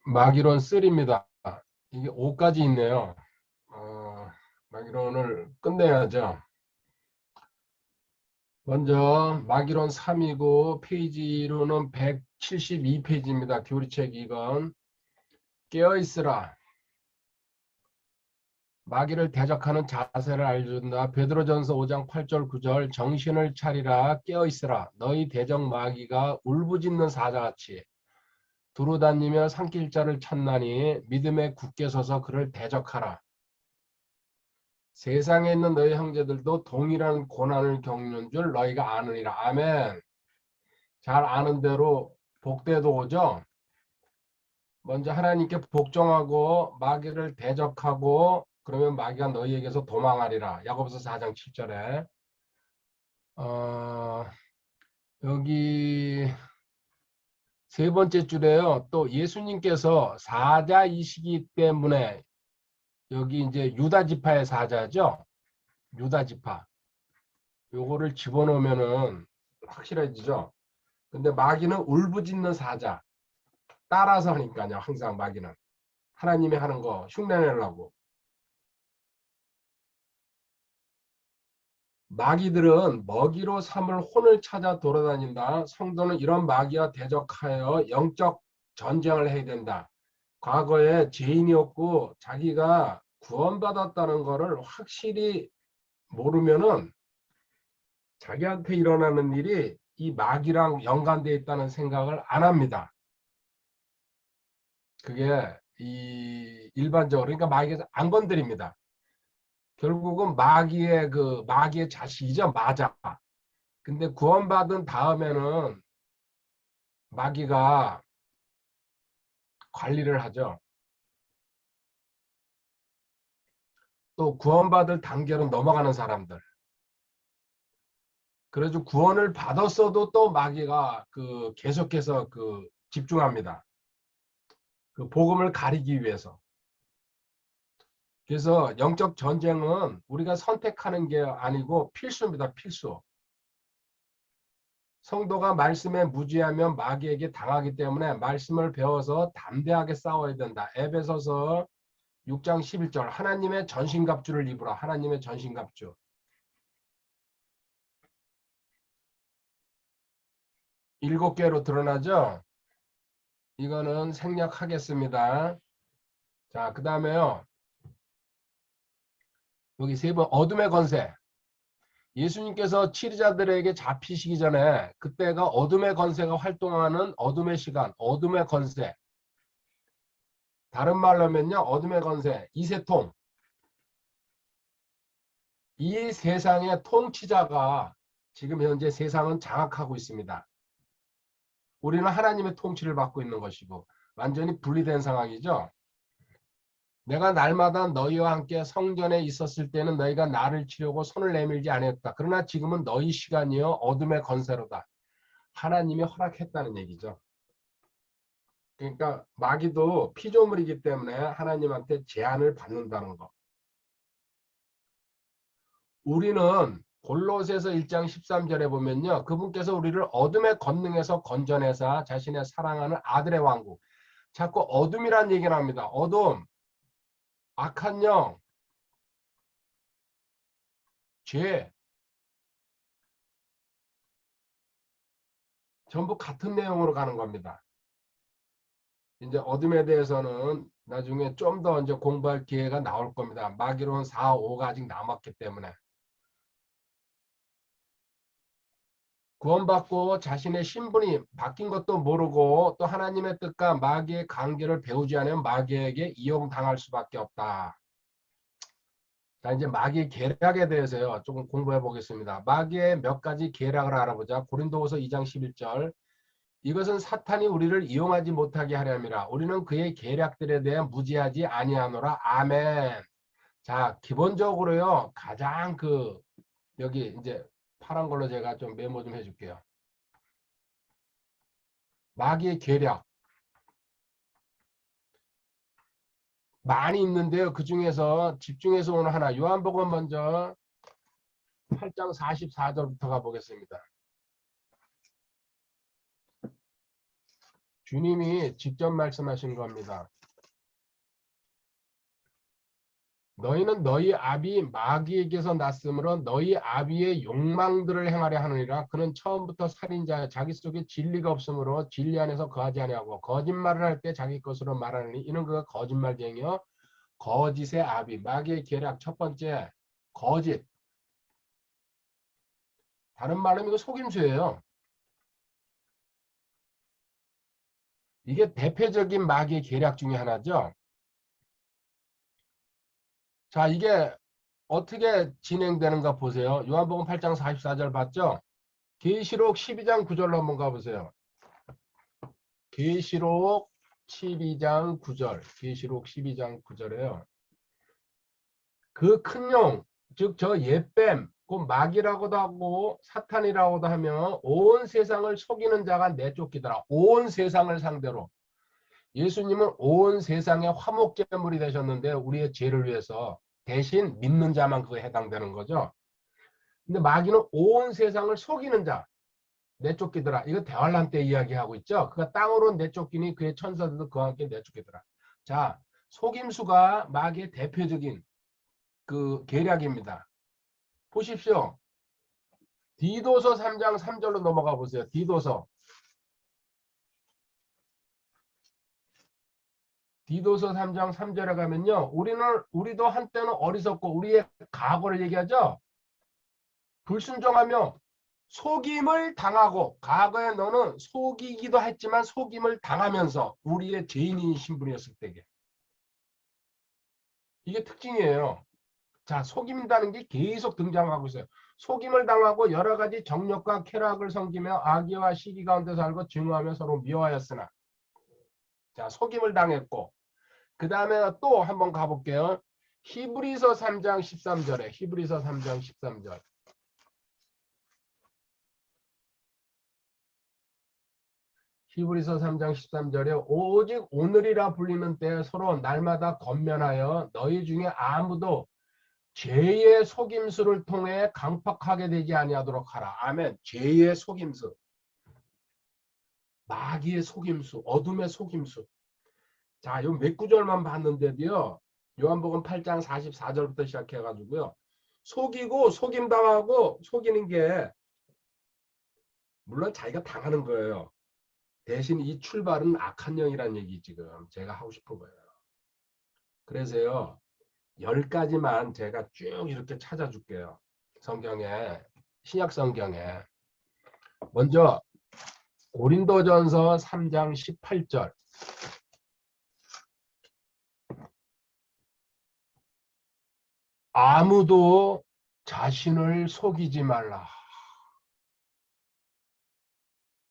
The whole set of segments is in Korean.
마기론 3입니다. 이게 5까지 있네요. 마기론을 끝내야죠. 먼저 마기론 3이고 페이지로는 172페이지입니다. 교리책 이건 깨어있으라. 마귀를 대적하는 자세를 알려준다. 베드로전서 5장 8절 9절 정신을 차리라 깨어있으라. 너희 대적 마귀가 울부짖는 사자같이 두루다니며 산길자를 찾나니 믿음에 굳게 서서 그를 대적하라. 세상에 있는 너희 형제들도 동일한 고난을 겪는 줄 너희가 아느니라. 아멘. 잘 아는 대로 복대도 오죠. 먼저 하나님께 복종하고 마귀를 대적하고 그러면 마귀가 너희에게서 도망하리라. 야고보서 4장 7절에 여기 세 번째 줄에요. 또 예수님께서 사자이시기 때문에 여기 이제 유다 지파의 사자죠. 유다 지파. 요거를 집어넣으면은 확실해지죠. 근데 마귀는 울부짖는 사자. 따라서 하니까요. 항상 마귀는. 하나님이 하는 거 흉내내려고. 마귀들은 먹이로 삼을 혼을 찾아 돌아다닌다. 성도는 이런 마귀와 대적하여 영적 전쟁을 해야 된다. 과거에 죄인이었고 자기가 구원받았다는 것을 확실히 모르면은 자기한테 일어나는 일이 이 마귀랑 연관되어 있다는 생각을 안 합니다. 그게 일반적으로 그러니까 마귀가 안 건드립니다. 결국은 마귀의 자식이죠. 맞아. 근데 구원받은 다음에는 마귀가 관리를 하죠. 또 구원받을 단계로 넘어가는 사람들. 그래서 구원을 받았어도 또 마귀가 계속해서 집중합니다. 그 복음을 가리기 위해서. 그래서 영적 전쟁은 우리가 선택하는 게 아니고 필수입니다. 필수. 성도가 말씀에 무지하면 마귀에게 당하기 때문에 말씀을 배워서 담대하게 싸워야 된다. 에베소서 6장 11절 하나님의 전신갑주를 입으라. 하나님의 전신갑주. 일곱 개로 드러나죠. 이거는 생략하겠습니다. 자, 그 다음에요. 여기 세 번 어둠의 권세. 예수님께서 치리자들에게 잡히시기 전에 그때가 어둠의 권세가 활동하는 어둠의 시간, 어둠의 권세. 다른 말로 하면요. 어둠의 권세, 이세통. 이 세상의 통치자가 지금 현재 세상은 장악하고 있습니다. 우리는 하나님의 통치를 받고 있는 것이고 완전히 분리된 상황이죠. 내가 날마다 너희와 함께 성전에 있었을 때는 너희가 나를 치려고 손을 내밀지 않았다. 그러나 지금은 너희 시간이요 어둠의 권세로다. 하나님이 허락했다는 얘기죠. 그러니까 마귀도 피조물이기 때문에 하나님한테 제한을 받는다는 거. 우리는 골로새서 1장 13절에 보면요. 그분께서 우리를 어둠의 권능에서 건져내사 자신의 사랑하는 아들의 왕국. 자꾸 어둠이란 얘기를 합니다. 어둠, 악한 영, 죄. 전부 같은 내용으로 가는 겁니다. 이제 어둠에 대해서는 나중에 좀 더 이제 공부할 기회가 나올 겁니다. 마귀론 4, 5가 아직 남았기 때문에. 구원받고 자신의 신분이 바뀐 것도 모르고 또 하나님의 뜻과 마귀의 관계를 배우지 않으면 마귀에게 이용당할 수밖에 없다. 자, 이제 마귀의 계략에 대해서요. 조금 공부해 보겠습니다. 마귀의 몇 가지 계략을 알아보자. 고린도후서 2장 11절. 이것은 사탄이 우리를 이용하지 못하게 하려 함이라. 우리는 그의 계략들에 대해 무지하지 아니하노라. 아멘. 자, 기본적으로요. 가장 여기 이제 파란 걸로 제가 좀 메모 좀 해줄게요. 마귀의 계략. 많이 있는데요. 그 중에서 집중해서 오늘 하나. 요한복음 먼저 8장 44절부터 가보겠습니다. 주님이 직접 말씀하신 겁니다. 너희는 너희 아비 마귀에게서 났으므로 너희 아비의 욕망들을 행하려 하느니라. 그는 처음부터 살인자야. 자기 속에 진리가 없으므로 진리 안에서 거하지 아니하고 거짓말을 할 때 자기 것으로 말하느니 이는 그가 거짓말쟁이요 거짓의 아비. 마귀의 계략 첫 번째 거짓. 다른 말로 이거 속임수예요. 이게 대표적인 마귀의 계략 중에 하나죠. 자, 이게 어떻게 진행되는가 보세요. 요한복음 8장 44절 봤죠? 계시록 12장 9절로 한번 가보세요. 계시록 12장 9절. 계시록 12장 9절에요. 그 큰 용, 즉 저 옛뱀, 그 마귀라고도 하고 사탄이라고도 하며 온 세상을 속이는 자가 내쫓기더라. 온 세상을 상대로. 예수님은 온 세상의 화목제물이 되셨는데 우리의 죄를 위해서 대신 믿는 자만 그거에 해당되는 거죠. 근데 마귀는 온 세상을 속이는 자 내쫓기더라. 이거 대환란 때 이야기하고 있죠. 그가 땅으로 내쫓기니 그의 천사들도 그와 함께 내쫓기더라. 자, 속임수가 마귀의 대표적인 그 계략입니다. 보십시오. 디도서 3장 3절로 넘어가 보세요. 디도서 3장 3절에 가면요. 우리도 한때는 어리석고 우리의 과거를 얘기하죠. 불순종하며 속임을 당하고 과거에 너는 속이기도 했지만 속임을 당하면서 우리의 죄인인 신분이었을 때게. 이게 특징이에요. 자, 속임다는 게 계속 등장하고 있어요. 속임을 당하고 여러 가지 정욕과 쾌락을 섬기며 악의와 시기 가운데 살고 증오하며 서로 미워하였으나. 자, 속임을 당했고 그 다음에 또 한번 가볼게요. 히브리서 3장 13절에 히브리서 3장 13절. 히브리서 3장 13절에 오직 오늘이라 불리는 때 서로 날마다 권면하여 너희 중에 아무도 죄의 속임수를 통해 강팍하게 되지 아니하도록 하라. 아멘. 죄의 속임수, 마귀의 속임수, 어둠의 속임수. 자, 요 몇 구절만 봤는데도요. 요한복음 8장 44절부터 시작해가지고요. 속이고 속임당하고 속이는 게 물론 자기가 당하는 거예요. 대신 이 출발은 악한 영이라는 얘기 지금 제가 하고 싶은 거예요. 그래서요. 10가지만 제가 쭉 이렇게 찾아줄게요. 성경에, 신약 성경에. 먼저 고린도전서 3장 18절. 아무도 자신을 속이지 말라.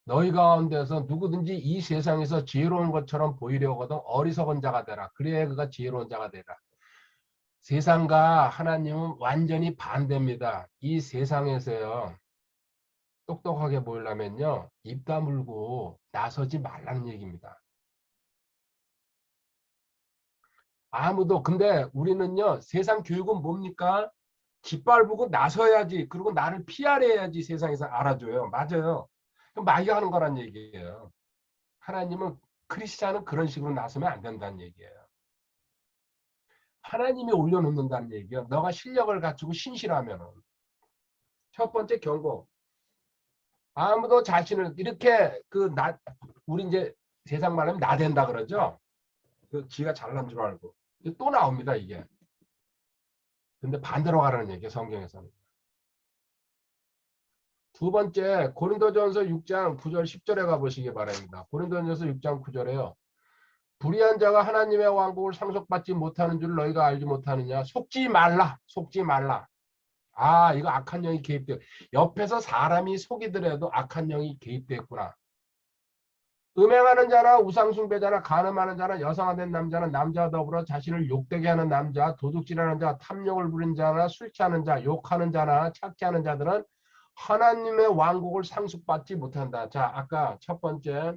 너희 가운데서 누구든지 이 세상에서 지혜로운 것처럼 보이려거든 어리석은 자가 되라. 그래야 그가 지혜로운 자가 되라. 세상과 하나님은 완전히 반대입니다. 이 세상에서요. 똑똑하게 보이려면요. 입 다물고 나서지 말라는 얘기입니다. 아무도 근데 우리는요. 세상 교육은 뭡니까? 짓밟고 나서야지. 그리고 나를 피하래야지 세상에서 알아줘요. 맞아요. 마귀가 하는 거란 얘기예요. 하나님은 크리스찬은 그런 식으로 나서면 안 된다는 얘기예요. 하나님이 올려놓는다는 얘기예요. 너가 실력을 갖추고 신실하면은. 첫 번째 경고. 아무도 자신을 이렇게 우리 이제 세상 말하면 나댄다 그러죠. 그 지가 잘난 줄 알고 또 나옵니다 이게. 근데 반대로 가라는 얘기예요 성경에서는. 두 번째 고린도전서 6장 9절 10절에 가보시기 바랍니다. 고린도전서 6장 9절에요. 불의한 자가 하나님의 왕국을 상속받지 못하는 줄 너희가 알지 못하느냐. 속지 말라. 속지 말라. 아 이거 악한 영이 개입돼. 옆에서 사람이 속이더라도 악한 영이 개입됐구나. 음행하는 자나 우상숭배자나 간음하는 자나 여성화된 남자는 남자와 더불어 자신을 욕되게 하는 남자, 도둑질하는 자, 탐욕을 부린 자나 술 취하는 자, 욕하는 자나 착취하는 자들은 하나님의 왕국을 상속받지 못한다. 자, 아까 첫 번째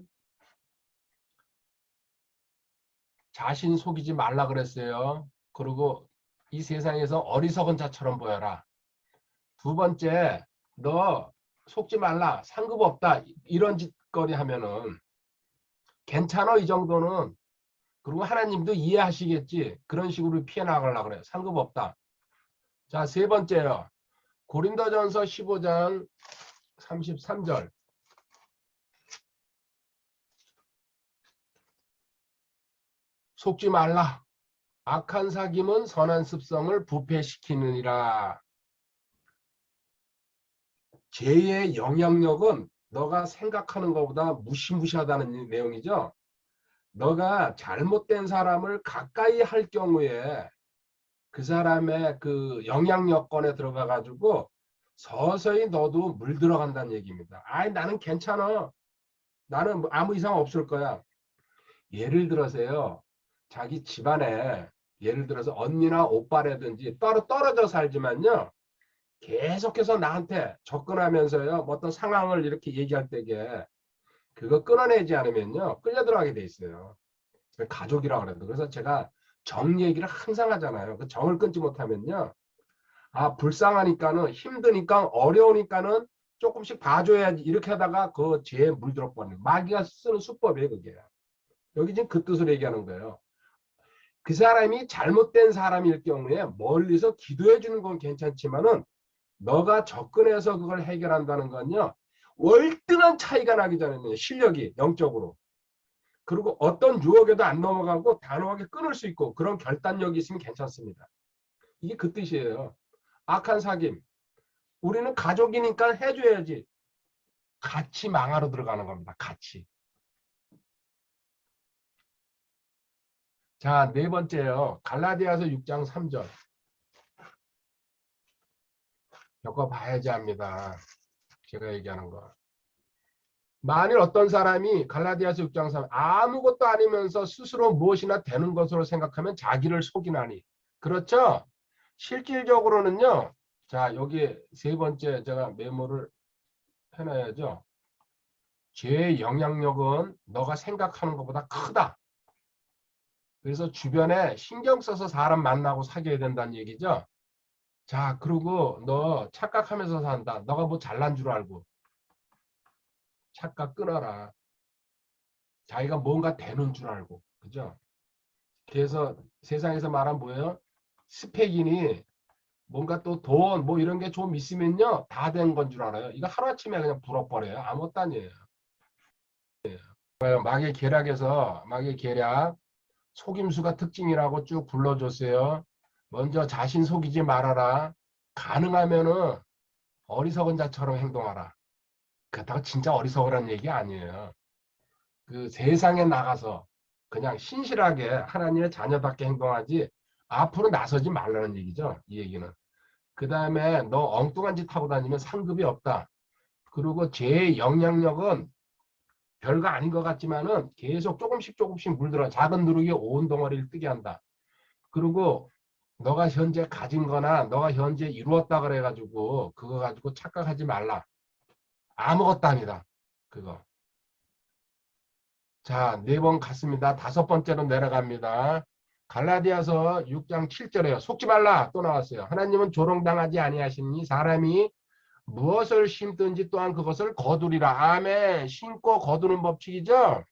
자신 속이지 말라 그랬어요. 그리고 이 세상에서 어리석은 자처럼 보여라. 두 번째 너 속지 말라. 상급 없다. 이런 짓거리 하면은 괜찮아 이 정도는. 그리고 하나님도 이해하시겠지. 그런 식으로 피해 나가려고 그래요. 상급 없다. 자, 세 번째요. 고린도전서 15장 33절. 속지 말라. 악한 사귐은 선한 습성을 부패시키느니라. 죄의 영향력은 너가 생각하는 것보다 무시무시하다는 내용이죠. 너가 잘못된 사람을 가까이 할 경우에 그 사람의 그 영향력권에 들어가 가지고 서서히 너도 물들어간다는 얘기입니다. 아이 나는 괜찮아. 나는 뭐 아무 이상 없을 거야. 예를 들어서요. 자기 집안에 예를 들어서 언니나 오빠라든지 떨어져 살지만요. 계속해서 나한테 접근하면서요. 뭐 어떤 상황을 이렇게 얘기할 때게 그거 끊어내지 않으면요. 끌려 들어가게 돼 있어요. 가족이라고 그래도. 그래서 제가 정 얘기를 항상 하잖아요. 그 정을 끊지 못하면요. 아, 불쌍하니까는 힘드니까 어려우니까는 조금씩 봐줘야지 이렇게 하다가 그 죄에 물들어 버리는 마귀가 쓰는 수법이에요. 그게. 여기 지금 그 뜻을 얘기하는 거예요. 그 사람이 잘못된 사람일 경우에 멀리서 기도해 주는 건 괜찮지만은 너가 접근해서 그걸 해결한다는 건요. 월등한 차이가 나기 전에는 실력이 영적으로. 그리고 어떤 유혹에도 안 넘어가고 단호하게 끊을 수 있고 그런 결단력이 있으면 괜찮습니다. 이게 그 뜻이에요. 악한 사귐. 우리는 가족이니까 해줘야지. 같이 망하러 들어가는 겁니다. 같이. 자, 네 번째요. 갈라디아서 6장 3절. 겪어봐야지 합니다. 제가 얘기하는 거. 만일 어떤 사람이 갈라디아서 6장 3 아무것도 아니면서 스스로 무엇이나 되는 것으로 생각하면 자기를 속이나니. 그렇죠? 실질적으로는요. 자, 여기 세 번째 제가 메모를 해놔야죠. 죄의 영향력은 너가 생각하는 것보다 크다. 그래서 주변에 신경 써서 사람 만나고 사귀어야 된다는 얘기죠. 자, 그리고 너 착각하면서 산다. 너가 뭐 잘난 줄 알고. 착각 끊어라. 자기가 뭔가 되는 줄 알고. 그죠? 그래서 세상에서 말하면 뭐예요? 스펙이니 뭔가 또 돈 뭐 이런 게 좀 있으면요. 다 된 건 줄 알아요. 이거 하루아침에 그냥 불어버려요. 아무것도 아니에요. 마귀의 계략에서 마귀의 계략 속임수가 특징이라고 쭉 불러줬어요. 먼저 자신 속이지 말아라. 가능하면은 어리석은 자처럼 행동하라. 그렇다고 진짜 어리석으라는 얘기 아니에요. 그 세상에 나가서 그냥 신실하게 하나님의 자녀답게 행동하지 앞으로 나서지 말라는 얘기죠. 이 얘기는. 그 다음에 너 엉뚱한 짓 하고 다니면 상급이 없다. 그리고 죄의 영향력은 별거 아닌 것 같지만은 계속 조금씩 물들어. 작은 누룩이 온 덩어리를 뜨게 한다. 그리고 너가 현재 가진 거나 너가 현재 이루었다 그래가지고 그거 가지고 착각하지 말라. 아무것도 아니다. 그거. 자, 네 번 갔습니다. 다섯 번째로 내려갑니다. 갈라디아서 6장 7절에요. 속지 말라. 또 나왔어요. 하나님은 조롱당하지 아니하시니 사람이 무엇을 심든지 또한 그것을 거두리라. 아멘. 심고 거두는 법칙이죠.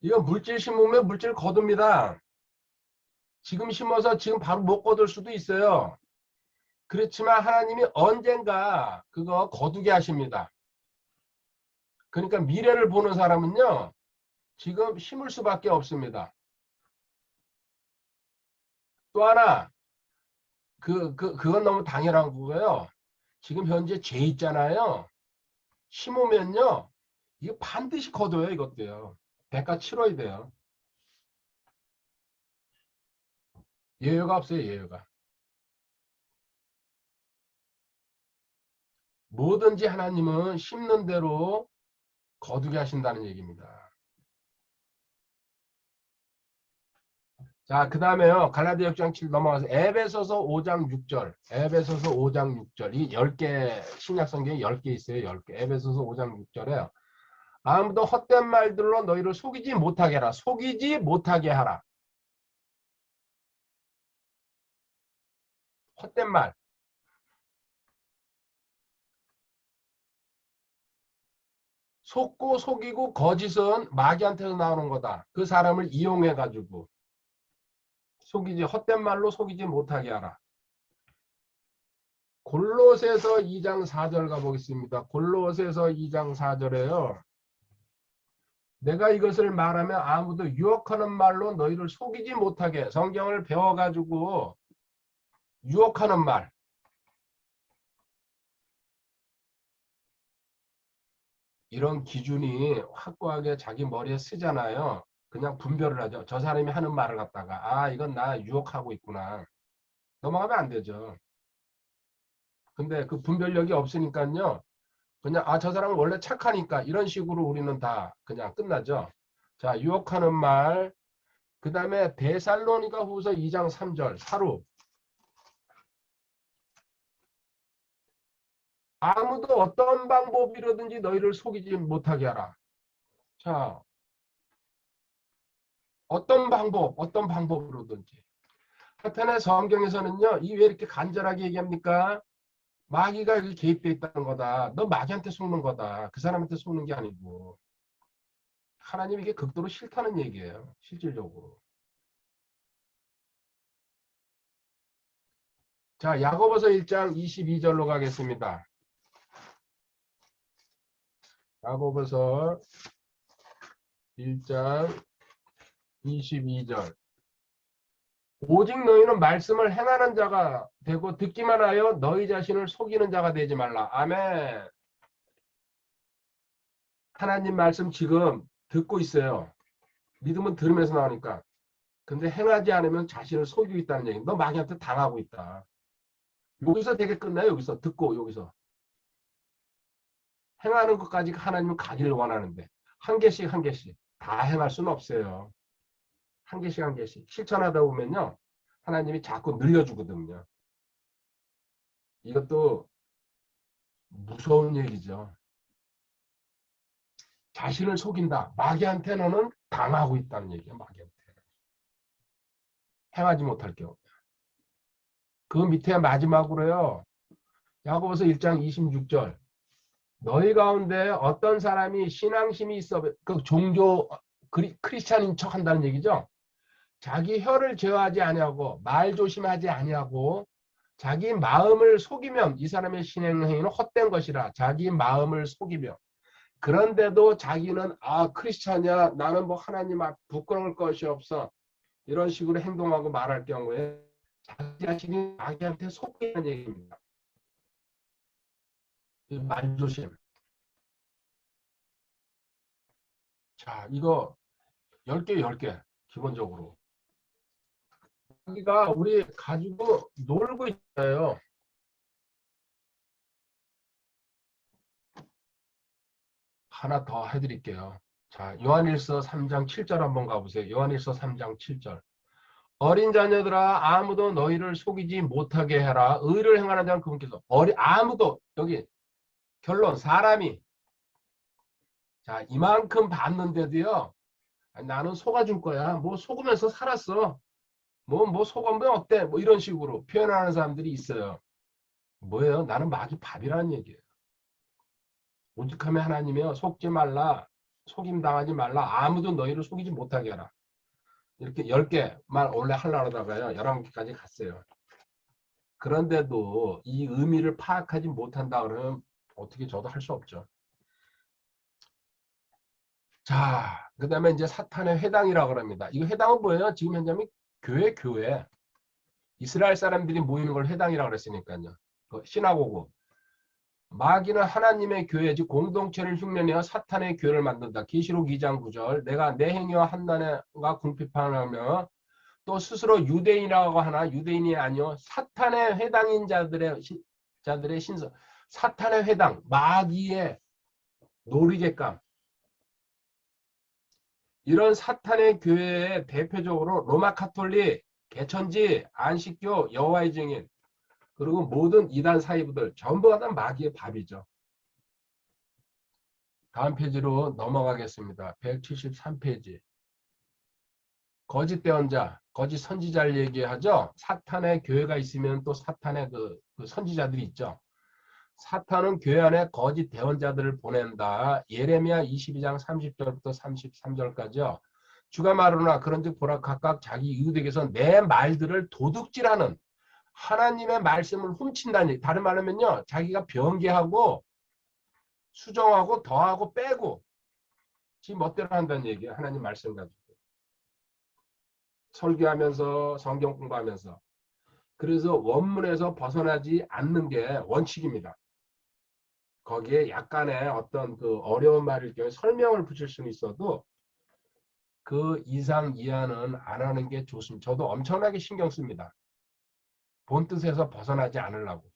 이거 물질 심으면 물질 거둡니다. 지금 심어서 지금 바로 못 거둘 수도 있어요. 그렇지만 하나님이 언젠가 그거 거두게 하십니다. 그러니까 미래를 보는 사람은요. 지금 심을 수밖에 없습니다. 또 하나 그건 너무 당연한 거고요. 지금 현재 죄 있잖아요. 심으면요. 이거 반드시 거둬요. 이것도요. 대가 치러야 돼요. 예외가 없어요. 예외가. 뭐든지 하나님은 심는 대로 거두게 하신다는 얘기입니다. 자, 그 다음에요. 갈라디아 6장 7 넘어가서 에베소서 5장 6절. 에베소서 5장 6절. 이 10개, 신약성경에 10개 있어요. 10개. 에베소서 5장 6절에 아무도 헛된 말들로 너희를 속이지 못하게 하라. 속이지 못하게 하라. 헛된 말. 속고 속이고 거짓은 마귀한테서 나오는 거다. 그 사람을 이용해 가지고 속이지, 헛된 말로 속이지 못하게 하라. 골로새서 2장 4절 가보겠습니다. 골로새서 2장 4절에요. 내가 이것을 말하면 아무도 유혹하는 말로 너희를 속이지 못하게. 성경을 배워가지고 유혹하는 말. 이런 기준이 확고하게 자기 머리에 쓰잖아요. 그냥 분별을 하죠. 저 사람이 하는 말을 갖다가 아 이건 나 유혹하고 있구나. 넘어가면 안 되죠. 근데 그 분별력이 없으니까요. 그냥 아 저 사람은 원래 착하니까 이런 식으로 우리는 다 그냥 끝나죠. 자, 유혹하는 말. 그 다음에 데살로니가 후서 2장 3절 사루. 아무도 어떤 방법이라든지 너희를 속이지 못하게 하라. 자, 어떤 방법으로든지. 하여튼에 성경에서는요, 이 왜 이렇게 간절하게 얘기합니까? 마귀가 여기 개입돼 있다는 거다. 너 마귀한테 속는 거다. 그 사람한테 속는 게 아니고. 하나님 이게 극도로 싫다는 얘기예요. 실질적으로. 자, 야고보서 1장 22절로 가겠습니다. 야고보서 1장 22절. 오직 너희는 말씀을 행하는 자가 되고 듣기만 하여 너희 자신을 속이는 자가 되지 말라. 아멘. 하나님 말씀 지금 듣고 있어요. 믿음은 들으면서 나오니까. 근데 행하지 않으면 자신을 속이고 있다는 얘기. 너 마귀한테 당하고 있다. 여기서 되게 끝나요. 여기서 듣고 여기서. 행하는 것까지 하나님은 가기를 원하는데 한 개씩 한 개씩 다 행할 수는 없어요. 한 개씩 한 개씩 실천하다 보면요. 하나님이 자꾸 늘려주거든요. 이것도 무서운 얘기죠. 자신을 속인다. 마귀한테 너는 당하고 있다는 얘기야. 마귀한테. 행하지 못할 경우. 그 밑에 마지막으로요. 야고보서 1장 26절. 너희 가운데 어떤 사람이 신앙심이 있어 그 종교 크리스찬인 척 한다는 얘기죠. 자기 혀를 제어하지 아니하고 말 조심하지 아니하고 자기 마음을 속이면 이 사람의 신앙행위는 헛된 것이라. 자기 마음을 속이며 그런데도 자기는 아 크리스찬이야 나는 뭐 하나님 앞 부끄러울 것이 없어 이런 식으로 행동하고 말할 경우에 자기 자신이 자기한테 속이는 얘기입니다. 말조심. 자 이거 10개 10개 기본적으로 자기가 우리 가지고 놀고 있어요. 하나 더 해드릴게요. 자 요한일서 3장 7절 한번 가보세요. 요한일서 3장 7절. 어린 자녀들아 아무도 너희를 속이지 못하게 해라. 의를 행하는 자는 그분께서 아무도 여기 결론 사람이 자 이만큼 받는데도요. 나는 속아줄 거야. 뭐 속으면서 살았어. 뭐 속으면 어때? 뭐 이런 식으로 표현하는 사람들이 있어요. 뭐예요? 나는 마귀 밥이라는 얘기예요. 오직하면 하나님이여 속지 말라. 속임 당하지 말라. 아무도 너희를 속이지 못하게 하라. 이렇게 10개만 원래 하려다가요. 11개까지 갔어요. 그런데도 이 의미를 파악하지 못한다 그러면 어떻게 저도 할 수 없죠. 자, 그 다음에 이제 사탄의 회당이라고 합니다. 이거 회당은 뭐예요? 지금 현재는 교회. 이스라엘 사람들이 모이는 걸 회당이라고 그랬으니까요. 그 시나고그. 마귀는 하나님의 교회, 즉 공동체를 흉내내어 사탄의 교회를 만든다. 계시록 2장 9절. 내가 내 행위와 한난과 궁핍하며 또 스스로 유대인이라고 하나 유대인이 아니요 사탄의 회당인 자들의 신서. 사탄의 회당, 마귀의 놀이객감. 이런 사탄의 교회의 대표적으로 로마 카톨릭, 개천지, 안식교, 여호와의 증인 그리고 모든 이단 사이부들 전부가 다 마귀의 밥이죠. 다음 페이지로 넘어가겠습니다. 173페이지. 거짓 대언자, 거짓 선지자를 얘기하죠. 사탄의 교회가 있으면 또 사탄의 그 선지자들이 있죠. 사탄은 교회 안에 거짓 대언자들을 보낸다. 예레미야 22장 30절부터 33절까지요. 주가 말하노라 그런즉 보라 각각 자기 이웃에게서 내 말들을 도둑질하는 하나님의 말씀을 훔친다니. 다른 말로 하면요. 자기가 변개하고 수정하고 더하고 빼고 지 멋대로 한다는 얘기예요. 하나님 말씀 가지고. 설교하면서 성경 공부하면서. 그래서 원문에서 벗어나지 않는 게 원칙입니다. 거기에 약간의 어떤 그 어려운 말일 경우에 설명을 붙일 수는 있어도 그 이상 이하는 안 하는 게 좋습니다. 저도 엄청나게 신경 씁니다. 본 뜻에서 벗어나지 않으려고.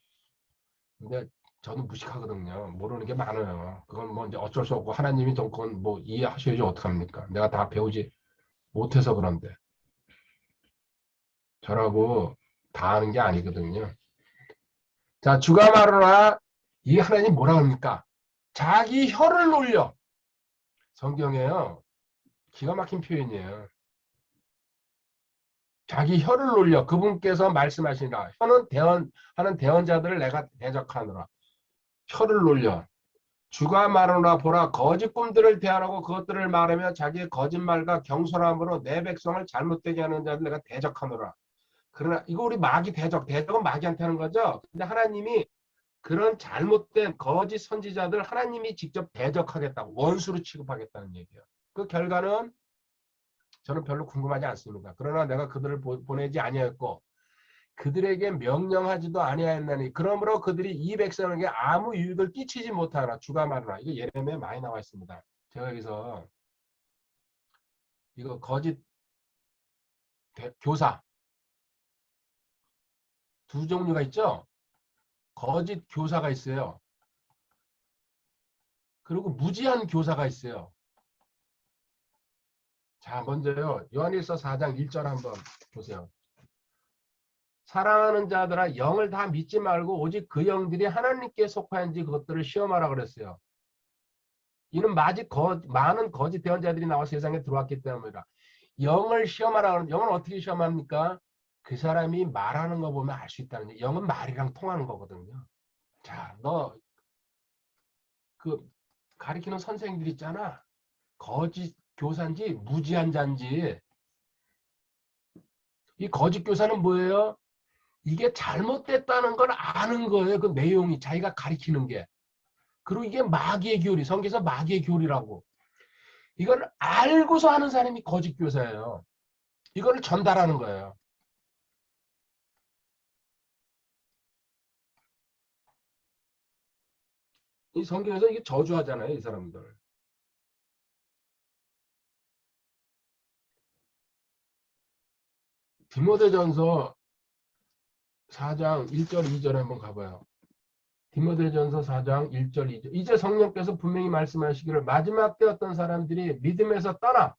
근데 저는 무식하거든요. 모르는 게 많아요. 그건 뭐 이제 어쩔 수 없고 하나님이 좀 그건 뭐 이해하셔야지 어떡합니까? 내가 다 배우지 못해서 그런데. 저라고 다 아는 게 아니거든요. 자, 주가 말하노라 이 하나님 뭐라 합니까? 자기 혀를 놀려. 성경에요. 기가 막힌 표현이에요. 자기 혀를 놀려 그분께서 말씀하시니라. 혀는 대언하는 대언자들을 내가 대적하노라. 혀를 놀려. 주가 말하노라 보라 거짓 꿈들을 대하라고 그것들을 말하며 자기의 거짓말과 경솔함으로 내 백성을 잘못되게 하는 자들 내가 대적하노라. 그러나 이거 우리 마귀 대적은 마귀한테 하는 거죠. 근데 하나님이 그런 잘못된 거짓 선지자들 하나님이 직접 대적하겠다고 원수로 취급하겠다는 얘기예요. 그 결과는 저는 별로 궁금하지 않습니다. 그러나 내가 그들을 보내지 아니하였고 그들에게 명령하지도 아니하였나니 그러므로 그들이 이 백성에게 아무 유익을 끼치지 못하나 주가 말하나. 이거 예레미야에 많이 나와 있습니다. 제가 여기서 이거 거짓 교사 두 종류가 있죠. 거짓 교사가 있어요. 그리고 무지한 교사가 있어요. 자, 먼저요. 요한일서 4장 1절 한번 보세요. 사랑하는 자들아 영을 다 믿지 말고 오직 그 영들이 하나님께 속하는지 그것들을 시험하라 그랬어요. 이는 많은 거짓 대언자들이 나와 세상에 들어왔기 때문이다. 영을 시험하라 그러면 영은 어떻게 시험합니까? 그 사람이 말하는 거 보면 알 수 있다는 얘기. 영은 말이랑 통하는 거거든요. 자, 너 그 가리키는 선생님들 있잖아. 거짓 교사인지 무지한 자인지. 이 거짓 교사는 뭐예요? 이게 잘못됐다는 걸 아는 거예요. 그 내용이 자기가 가리키는 게. 그리고 이게 마귀의 교리, 성경에서 마귀의 교리라고. 이걸 알고서 하는 사람이 거짓 교사예요. 이걸 전달하는 거예요. 이 성경에서 이게 저주하잖아요, 이 사람들. 디모데전서 4장 1절 2절에 한번 가봐요. 디모데전서 4장 1절 2절. 이제 성령께서 분명히 말씀하시기를 마지막 때 어떤 사람들이 믿음에서 떠나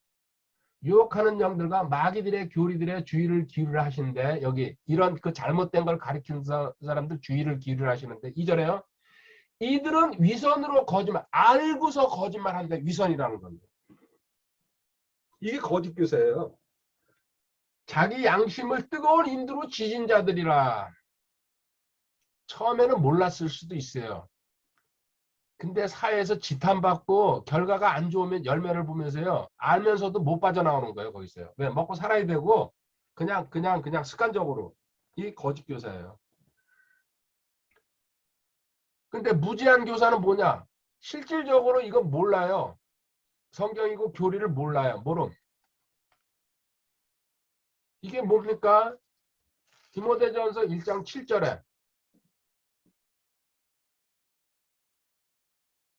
유혹하는 영들과 마귀들의 교리들의 주의를 기울이라 하시는데 여기 이런 그 잘못된 걸 가리키는 사람들 주의를 기울이라 하시는데 2절에요. 이들은 위선으로 거짓말 알고서 거짓말하는데 위선이라는 겁니다. 이게 거짓 교사예요. 자기 양심을 뜨거운 인두로 지진 자들이라. 처음에는 몰랐을 수도 있어요. 근데 사회에서 지탄받고 결과가 안 좋으면 열매를 보면서요. 알면서도 못 빠져나오는 거예요. 거기서요. 왜? 먹고 살아야 되고 그냥 습관적으로. 이 거짓 교사예요. 근데 무지한 교사는 뭐냐? 실질적으로 이건 몰라요. 성경이고 교리를 몰라요. 모름. 이게 뭡니까? 디모데전서 1장 7절에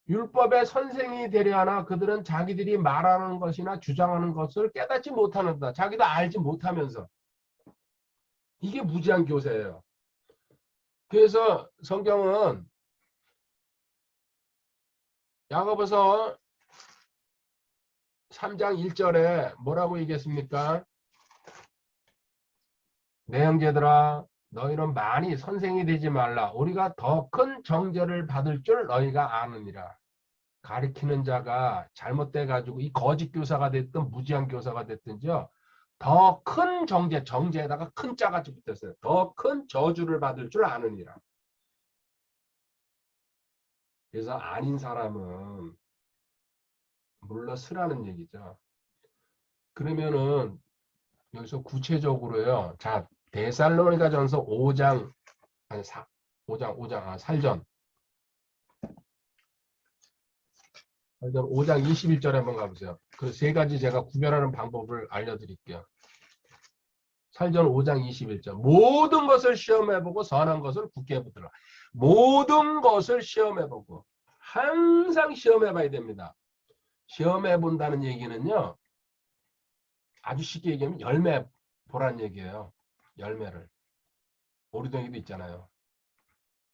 율법의 선생이 되려 하나 그들은 자기들이 말하는 것이나 주장하는 것을 깨닫지 못하는다. 자기도 알지 못하면서. 이게 무지한 교사예요. 그래서 성경은 야고보서 3장 1절에 뭐라고 얘기했습니까? 내 형제들아 너희는 많이 선생이 되지 말라. 우리가 더 큰 정죄를 받을 줄 너희가 아느니라. 가리키는 자가 잘못돼 가지고 이 거짓 교사가 됐든 무지한 교사가 됐든지요. 더 큰 정죄에다가 큰 자같이 붙었어요. 더 큰 저주를 받을 줄 아느니라. 그래서 아닌 사람은 물러서라는 얘기죠. 그러면은 여기서 구체적으로요. 자, 데살로니가전서 5장 아니 5장 살전 5장 21절에 한번 가보세요. 그 세 가지 제가 구별하는 방법을 알려드릴게요. 살전 5장 21절. 모든 것을 시험해보고 선한 것을 굳게 붙들라. 모든 것을 시험해보고 항상 시험해봐야 됩니다. 시험해본다는 얘기는요. 아주 쉽게 얘기하면 열매 보란 얘기예요. 열매를. 오리동이도 있잖아요.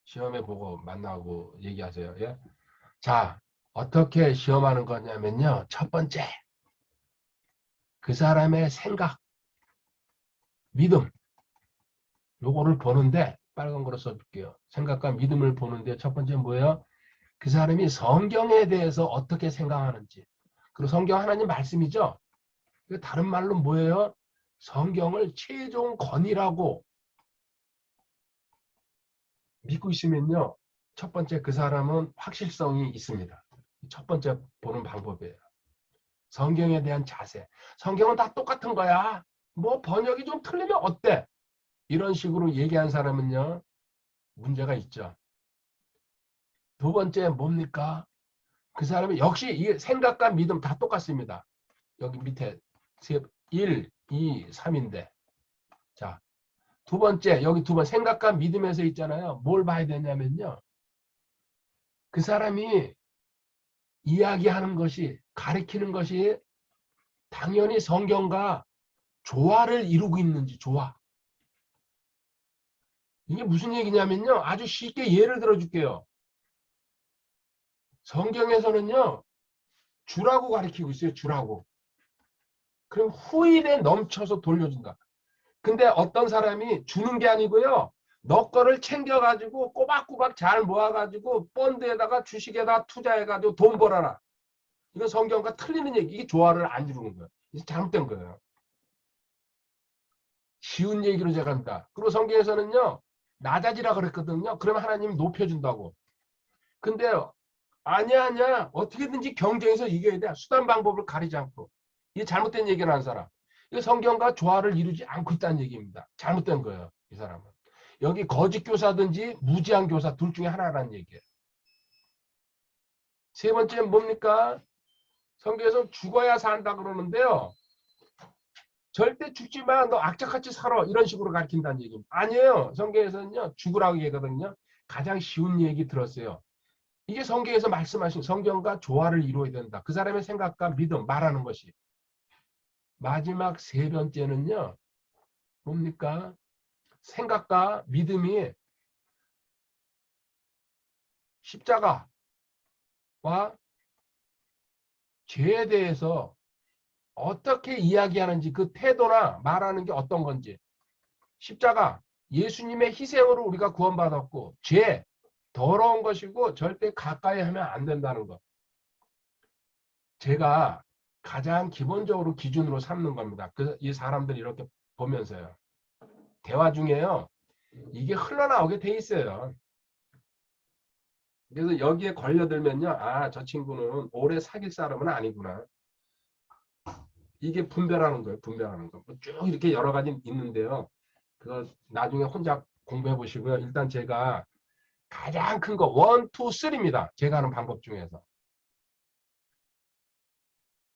시험해보고 만나고 얘기하세요. 예? 자, 어떻게 시험하는 거냐면요. 첫 번째, 그 사람의 생각, 믿음. 요거를 보는데 빨간 거로 써줄게요. 생각과 믿음을 보는데 첫 번째 뭐예요? 그 사람이 성경에 대해서 어떻게 생각하는지. 그리고 성경 하나님 말씀이죠. 다른 말로 뭐예요? 성경을 최종 권위라고 믿고 있으면요. 첫 번째 그 사람은 확실성이 있습니다. 첫 번째 보는 방법이에요. 성경에 대한 자세. 성경은 다 똑같은 거야. 뭐 번역이 좀 틀리면 어때? 이런 식으로 얘기한 사람은요. 문제가 있죠. 두 번째 뭡니까? 그 사람이 역시 이 생각과 믿음 다 똑같습니다. 여기 밑에 1, 2, 3인데. 자, 두 번째 여기 두 번 생각과 믿음에서 있잖아요. 뭘 봐야 되냐면요. 그 사람이 이야기하는 것이 가리키는 것이 당연히 성경과 조화를 이루고 있는지 조화. 이게 무슨 얘기냐면요. 아주 쉽게 예를 들어줄게요. 성경에서는요. 주라고 가리키고 있어요. 주라고. 그럼 후일에 넘쳐서 돌려준다. 근데 어떤 사람이 주는 게 아니고요. 너 거를 챙겨가지고 꼬박꼬박 잘 모아가지고 펀드에다가 주식에다 투자해가지고 돈 벌어라. 이건 성경과 틀리는 얘기. 이게 조화를 안 이루는 거예요. 이게 잘못된 거예요. 쉬운 얘기로 제가 합니다. 그리고 성경에서는요. 낮아지라 그랬거든요. 그러면 하나님이 높여준다고. 근데 아니야. 어떻게든지 경쟁에서 이겨야 돼. 수단 방법을 가리지 않고. 이게 잘못된 얘기를 하는 사람. 이거 성경과 조화를 이루지 않고 있다는 얘기입니다. 잘못된 거예요. 이 사람은. 여기 거짓 교사든지 무지한 교사 둘 중에 하나라는 얘기예요. 세 번째는 뭡니까? 성경에서 죽어야 산다 그러는데요. 절대 죽지 마. 너 악착같이 살아. 이런 식으로 가르친다는 얘기입니다. 아니에요. 성경에서는요. 죽으라고 얘기하거든요. 가장 쉬운 얘기 들었어요. 이게 성경에서 말씀하신 성경과 조화를 이루어야 된다. 그 사람의 생각과 믿음, 말하는 것이. 마지막 세 번째는요. 뭡니까? 생각과 믿음이 십자가와 죄에 대해서 어떻게 이야기하는지 그 태도나 말하는 게 어떤 건지. 십자가, 예수님의 희생으로 우리가 구원받았고 죄, 더러운 것이고 절대 가까이 하면 안 된다는 것. 제가 가장 기본적으로 기준으로 삼는 겁니다. 이 사람들이 이렇게 보면서요. 대화 중에요. 이게 흘러나오게 돼 있어요. 그래서 여기에 걸려들면요. 아, 저 친구는 오래 사귈 사람은 아니구나. 이게 분별하는 거예요. 분별하는 거. 쭉 이렇게 여러 가지 있는데요. 그거 나중에 혼자 공부해 보시고요. 일단 제가 가장 큰 거 1, 2, 3입니다. 제가 하는 방법 중에서.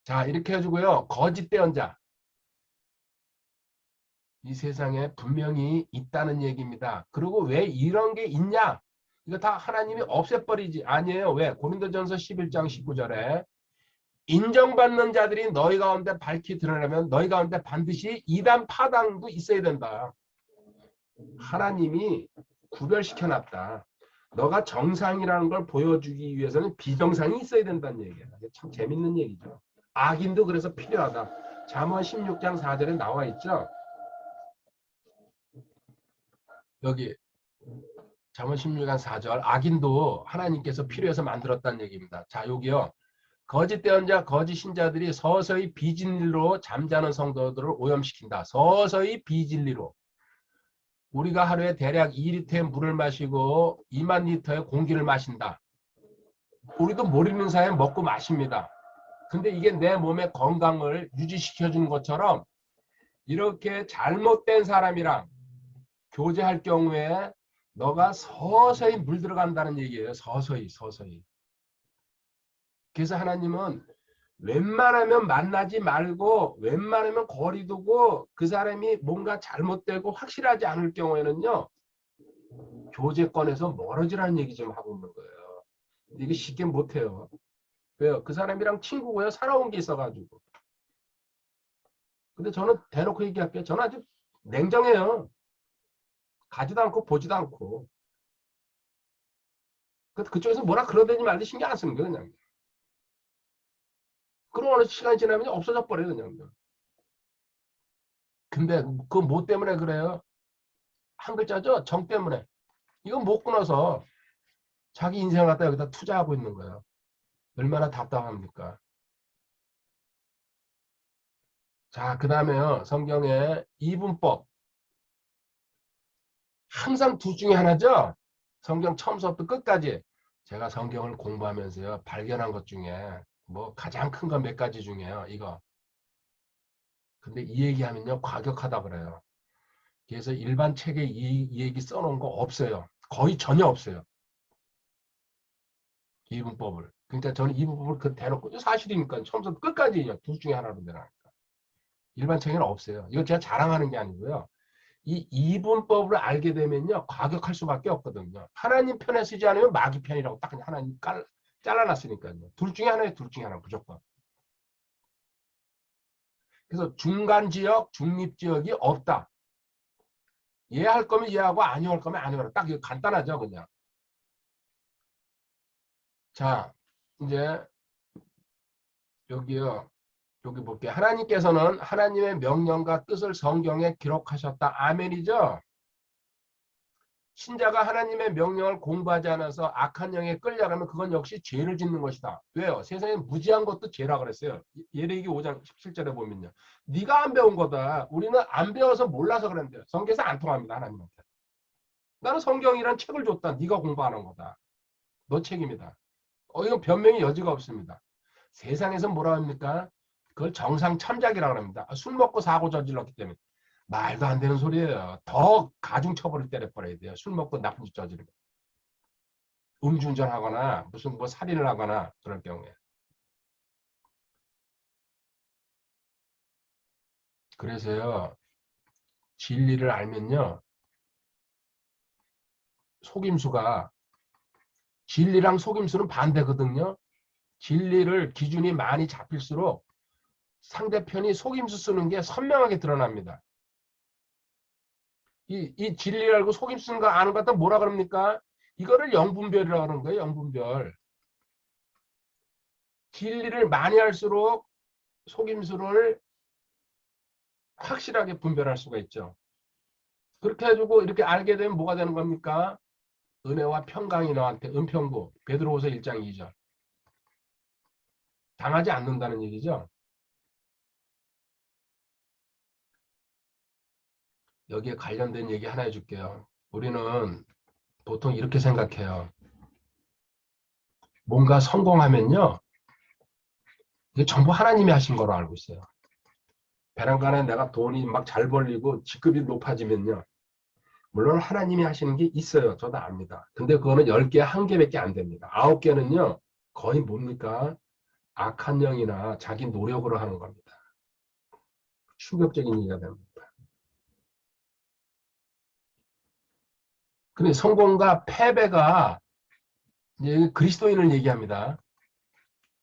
자, 이렇게 해주고요. 거짓 대언자. 이 세상에 분명히 있다는 얘기입니다. 그리고 왜 이런 게 있냐? 이거 다 하나님이 없애버리지 아니에요. 왜? 고린도전서 11장 19절에 인정받는 자들이 너희 가운데 밝히 드러나면 너희 가운데 반드시 이단 파당도 있어야 된다. 하나님이 구별시켜놨다. 너가 정상이라는 걸 보여주기 위해서는 비정상이 있어야 된다는 얘기야. 참 재밌는 얘기죠. 악인도 그래서 필요하다. 잠언 16장 4절에 나와 있죠. 여기 잠언 16장 4절 악인도 하나님께서 필요해서 만들었다는 얘기입니다. 자, 여기요. 거짓 대언자, 거짓 신자들이 서서히 비진리로 잠자는 성도들을 오염시킨다. 서서히 비진리로. 우리가 하루에 대략 2리터의 물을 마시고 2만 리터의 공기를 마신다. 우리도 모르는 사이에 먹고 마십니다. 근데 이게 내 몸의 건강을 유지시켜주는 것처럼 이렇게 잘못된 사람이랑 교제할 경우에 너가 서서히 물들어간다는 얘기예요. 서서히 서서히. 그래서 하나님은 웬만하면 만나지 말고 웬만하면 거리 두고 그 사람이 뭔가 잘못되고 확실하지 않을 경우에는요. 교제권에서 멀어지라는 얘기 좀 하고 있는 거예요. 근데 이게 쉽게 못해요. 왜요? 그 사람이랑 친구고요. 살아온 게 있어가지고. 근데 저는 대놓고 얘기할게요. 저는 아주 냉정해요. 가지도 않고 보지도 않고. 그쪽에서 뭐라 그러더니 말도 신경 안 쓰는 거예요. 그냥. 그럼 어느 시간이 지나면 없어져 버려요. 그냥. 근데 그 뭐 때문에 그래요? 한 글자죠? 정 때문에. 이건 못 끊어서 자기 인생을 갖다 여기다 투자하고 있는 거예요. 얼마나 답답합니까? 자, 그 다음에요. 성경에 이분법. 항상 둘 중에 하나죠? 성경 처음부터 끝까지. 제가 성경을 공부하면서요. 발견한 것 중에 뭐 가장 큰 거 몇 가지 중에요. 이거. 근데 이 얘기하면요. 과격하다 그래요. 그래서 일반 책에 이 얘기 써놓은 거 없어요. 거의 전혀 없어요. 이분법을. 그러니까 저는 이분법을 그 대놓고 사실이니까 처음부터 끝까지 둘 중에 하나로 내놔. 일반 책에는 없어요. 이거 제가 자랑하는 게 아니고요. 이 이분법을 알게 되면요. 과격할 수밖에 없거든요. 하나님 편에 쓰지 않으면 마귀 편이라고 딱 그냥 하나님 잘라놨으니까요. 둘 중에 하나에 둘 중에 하나 무조건. 그래서 중간 지역, 중립지역이 없다. 이해할 거면 이해하고 아니할 거면 아니하라. 딱 이거 간단하죠. 그냥. 자, 이제 여기요. 여기 볼게요. 하나님께서는 하나님의 명령과 뜻을 성경에 기록하셨다. 아멘이죠? 신자가 하나님의 명령을 공부하지 않아서 악한 영에 끌려가면 그건 역시 죄를 짓는 것이다. 왜요? 세상에 무지한 것도 죄라 그랬어요. 예레미기 5장 17절에 보면요. 네가 안 배운 거다. 우리는 안 배워서 몰라서 그런데요. 성경에서 안 통합니다. 하나님한테. 나는 성경이란 책을 줬다. 네가 공부하는 거다. 너 책임이다. 이건 변명의 여지가 없습니다. 세상에서 뭐라 합니까? 그걸 정상 참작이라고 합니다. 술 먹고 사고 저질렀기 때문에. 말도 안 되는 소리예요. 더 가중처벌을 때려버려야 돼요. 술 먹고 나쁜 짓 저지르면. 음주운전하거나 무슨 뭐 살인을 하거나 그럴 경우에. 그래서요. 진리를 알면요. 속임수가 진리랑 속임수는 반대거든요. 진리를 기준이 많이 잡힐수록 상대편이 속임수 쓰는 게 선명하게 드러납니다. 이 진리를 알고 속임수 쓰는 거 아는 것 같다 뭐라 그럽니까? 이거를 영분별이라고 하는 거예요. 영분별. 진리를 많이 할수록 속임수를 확실하게 분별할 수가 있죠. 그렇게 해주고 이렇게 알게 되면 뭐가 되는 겁니까? 은혜와 평강이 너한테 은평구 베드로후서 1장 2절 당하지 않는다는 얘기죠. 여기에 관련된 얘기 하나 해줄게요. 우리는 보통 이렇게 생각해요. 뭔가 성공하면요. 이게 전부 하나님이 하신 거로 알고 있어요. 배란간에 내가 돈이 막 잘 벌리고 직급이 높아지면요. 물론 하나님이 하시는 게 있어요. 저도 압니다. 근데 그거는 10개, 1개밖에 안 됩니다. 9개는요. 거의 뭡니까? 악한 영이나 자기 노력으로 하는 겁니다. 충격적인 얘기가 됩니다. 근데 성공과 패배가 이제 그리스도인을 얘기합니다.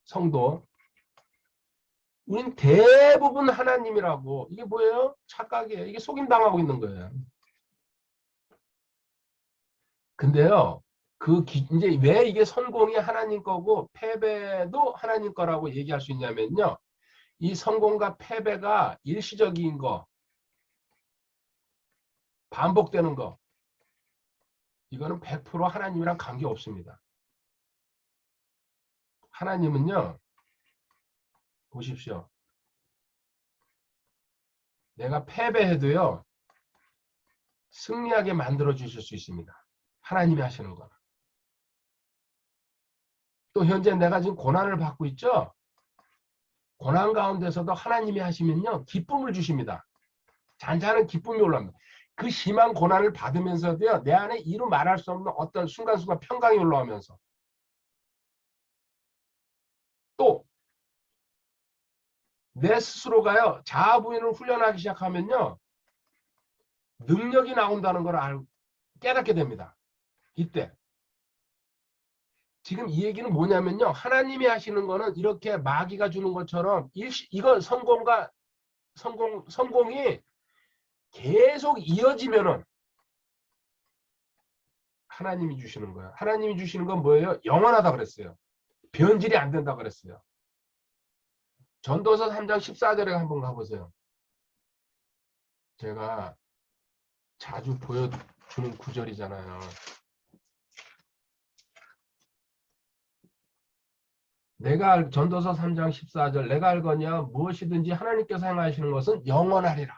성도. 우린 대부분 하나님이라고. 이게 뭐예요? 착각이에요. 이게 속임당하고 있는 거예요. 근데요. 이제 왜 이게 성공이 하나님 거고 패배도 하나님 거라고 얘기할 수 있냐면요. 이 성공과 패배가 일시적인 거, 반복되는 거. 이거는 100% 하나님이랑 관계 없습니다. 하나님은요. 보십시오. 내가 패배해도요. 승리하게 만들어 주실 수 있습니다. 하나님이 하시는 거라. 또 현재 내가 지금 고난을 받고 있죠. 고난 가운데서도 하나님이 하시면요, 기쁨을 주십니다. 잔잔한 기쁨이 올라옵니다. 그 심한 고난을 받으면서도요, 내 안에 이루 말할 수 없는 어떤 순간순간 평강이 올라오면서, 또 내 스스로가요, 자아 부인을 훈련하기 시작하면요, 능력이 나온다는 걸 깨닫게 됩니다. 이때 지금 이 얘기는 뭐냐면요, 하나님이 하시는 거는 이렇게 마귀가 주는 것처럼 이건 성공이 계속 이어지면은 하나님이 주시는 거예요. 하나님이 주시는 건 뭐예요? 영원하다 그랬어요. 변질이 안 된다 그랬어요. 전도서 3장 14절에 한번 가보세요. 제가 자주 보여주는 구절이잖아요. 전도서 3장 14절, 내가 알거니와 무엇이든지 하나님께서 행하시는 것은 영원하리라.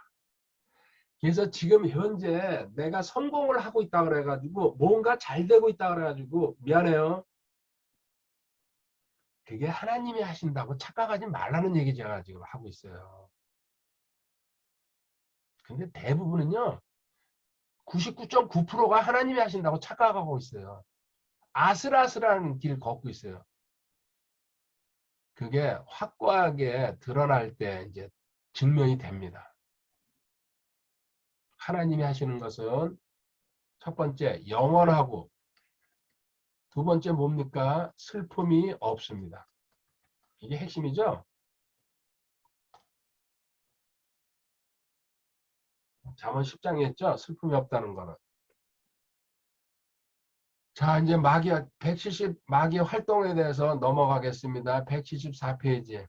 그래서 지금 현재 내가 성공을 하고 있다 그래가지고 뭔가 잘 되고 있다 그래가지고 미안해요. 그게 하나님이 하신다고 착각하지 말라는 얘기 제가 지금 하고 있어요. 근데 대부분은요, 99.9%가 하나님이 하신다고 착각하고 있어요. 아슬아슬한 길 걷고 있어요. 그게 확고하게 드러날 때 이제 증명이 됩니다. 하나님이 하시는 것은 첫 번째 영원하고, 두 번째 뭡니까? 슬픔이 없습니다. 이게 핵심이죠. 잠언 10장에 했죠. 슬픔이 없다는 거는. 자, 이제 마귀 활동에 대해서 넘어가겠습니다. 174페이지.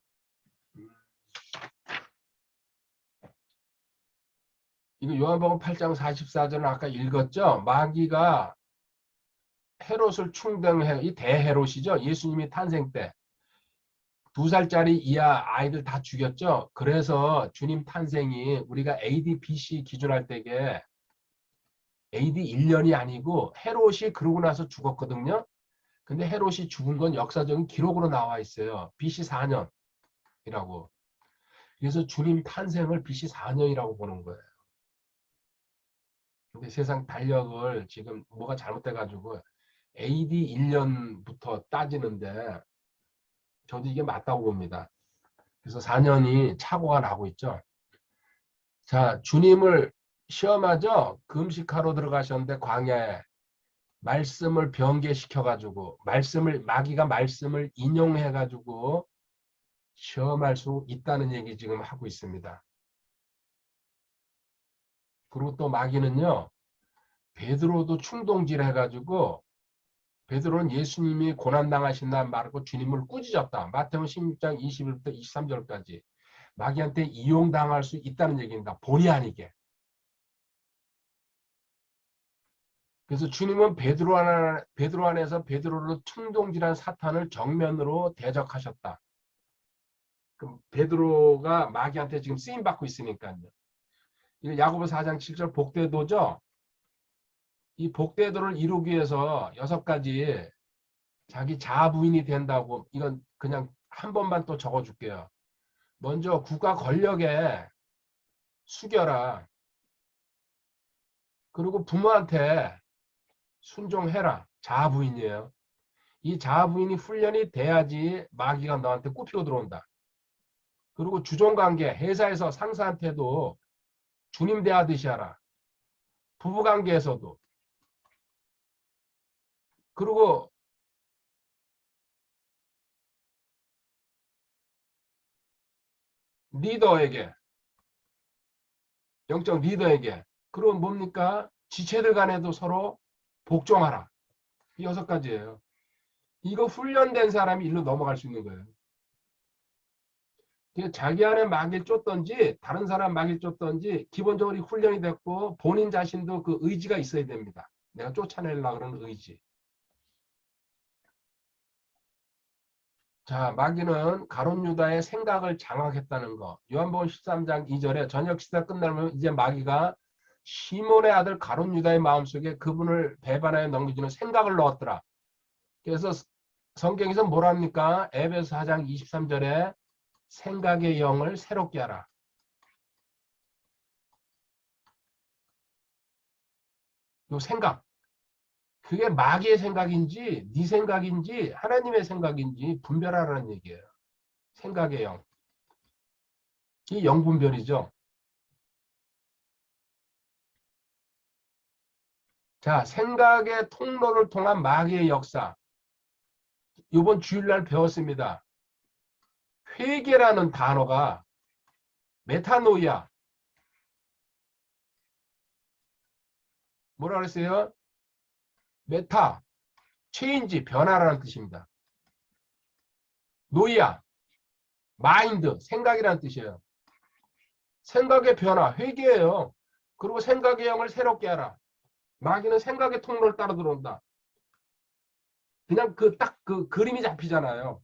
이거 요한복음 8장 44절은 아까 읽었죠. 마귀가 헤롯을 충동해, 이 대헤롯이죠. 예수님이 탄생 때 2살짜리 이하 아이들 다 죽였죠. 그래서 주님 탄생이 우리가 AD, BC 기준할 때게 AD 1년이 아니고 헤롯이 그러고 나서 죽었거든요. 근데 헤롯이 죽은 건 역사적인 기록으로 나와 있어요. BC 4년이라고. 그래서 주님 탄생을 BC 4년이라고 보는 거예요. 근데 세상 달력을 지금 뭐가 잘못돼가지고 AD 1년부터 따지는데 저도 이게 맞다고 봅니다. 그래서 4년이 착오가 나고 있죠. 자, 주님을 시험하죠. 금식하러 들어가셨는데 광야에 말씀을 변개시켜가지고 마귀가 말씀을 인용해가지고 시험할 수 있다는 얘기 지금 하고 있습니다. 그리고 또 마귀는요, 베드로도 충동질 해가지고 베드로는 예수님이 고난당하신다는 말고 주님을 꾸짖었다. 마태복음 16장 21부터 23절까지 마귀한테 이용당할 수 있다는 얘기입니다. 본의 아니게. 그래서 주님은 베드로 안에서 베드로를 충동질한 사탄을 정면으로 대적하셨다. 그럼 베드로가 마귀한테 지금 쓰임받고 있으니까요. 이거 야고보 4장 7절 복대도죠. 이 복대도를 이루기 위해서 6가지 자기 자부인이 된다고, 이건 그냥 한 번만 또 적어줄게요. 먼저 국가 권력에 숙여라. 그리고 부모한테 순종해라. 자부인이에요. 이 자부인이 훈련이 돼야지 마귀가 너한테 꼽히고 들어온다. 그리고 주종관계, 회사에서 상사한테도 주님 대하듯이 하라. 부부관계에서도. 그리고 리더에게, 영적 리더에게. 그럼 뭡니까? 지체들 간에도 서로 복종하라. 이 6가지예요. 이거 훈련된 사람이 일로 넘어갈 수 있는 거예요. 자기 안에 마귀를 쫓던지 다른 사람 마귀를 쫓던지 기본적으로 훈련이 됐고 본인 자신도 그 의지가 있어야 됩니다. 내가 쫓아내려고 그러는 의지. 자, 마귀는 가룟 유다의 생각을 장악했다는 거. 요한복음 13장 2절에 저녁 식사 끝나면 이제 마귀가 시몬의 아들 가룟 유다의 마음속에 그분을 배반하여 넘기는 생각을 넣었더라. 그래서 성경에서 뭐랍니까? 에베소 4장 23절에 생각의 영을 새롭게 하라. 요 생각. 그게 마귀의 생각인지 네 생각인지 하나님의 생각인지 분별하라는 얘기예요. 생각의 영. 이 영분별이죠. 자, 생각의 통로를 통한 마귀의 역사. 이번 주일날 배웠습니다. 회개라는 단어가 메타노이아. 뭐라 그랬어요? 메타, 체인지, 변화라는 뜻입니다. 노이아, 마인드, 생각이라는 뜻이에요. 생각의 변화, 회개예요. 그리고 생각의 영을 새롭게 하라. 마귀는 생각의 통로를 따라 들어온다. 그냥 딱 그 그림이 잡히잖아요.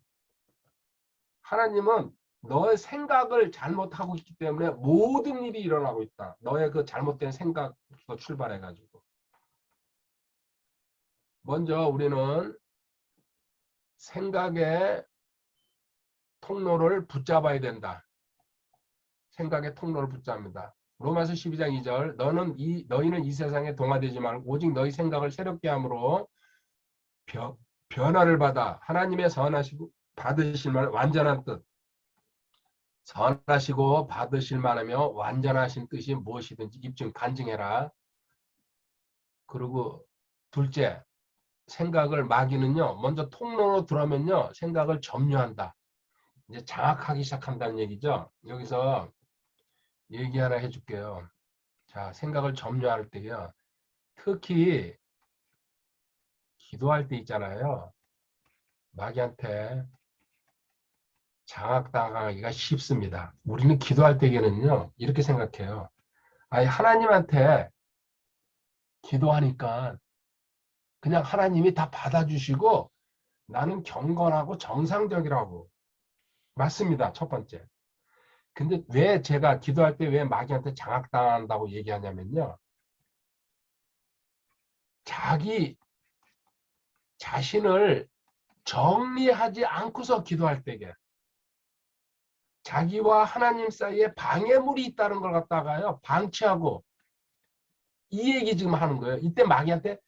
하나님은 너의 생각을 잘못하고 있기 때문에 모든 일이 일어나고 있다. 너의 그 잘못된 생각부터 출발해가지고. 먼저 우리는 생각의 통로를 붙잡아야 된다. 생각의 통로를 붙잡니다. 로마서 12장 2절 너희는 이 세상에 동화되지 말고 오직 너희 생각을 새롭게 함으로 변화를 받아 하나님의 선하시고 받으실 만 완전한 뜻 선하시고 받으실 만하며 완전하신 뜻이 무엇이든지 입증 간증해라. 그리고 둘째 생각을 마귀는요 먼저 통로로 들어오면요 생각을 점유한다. 이제 장악하기 시작한다는 얘기죠. 여기서 얘기 하나 해줄게요. 자, 생각을 점유할 때요. 특히 기도할 때 있잖아요. 마귀한테 장악당하기가 쉽습니다. 우리는 기도할 때에는요. 이렇게 생각해요. 아니 하나님한테 기도하니까 그냥 하나님이 다 받아주시고 나는 경건하고 정상적이라고. 맞습니다. 첫 번째. 근데 왜 제가 기도할 때 왜 마귀한테 장악당한다고 얘기하냐면요. 자기 자신을 정리하지 않고서 기도할 때게 자기와 하나님 사이에 방해물이 있다는 걸 갖다가요. 방치하고 이 얘기 지금 하는 거예요. 이때 마귀한테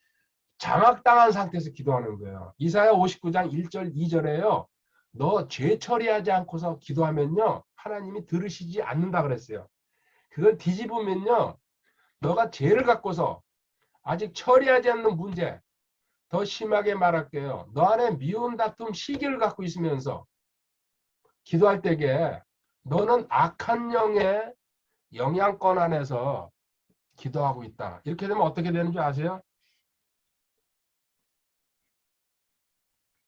장악당한 상태에서 기도하는 거예요. 이사야 59장 1절 2절에요. 너 죄 처리하지 않고서 기도하면요. 하나님이 들으시지 않는다 그랬어요. 그걸 뒤집으면요. 너가 죄를 갖고서 아직 처리하지 않는 문제 더 심하게 말할게요. 너 안에 미움, 다툼, 시기를 갖고 있으면서 기도할 때에 너는 악한 영의 영향권 안에서 기도하고 있다. 이렇게 되면 어떻게 되는 줄 아세요?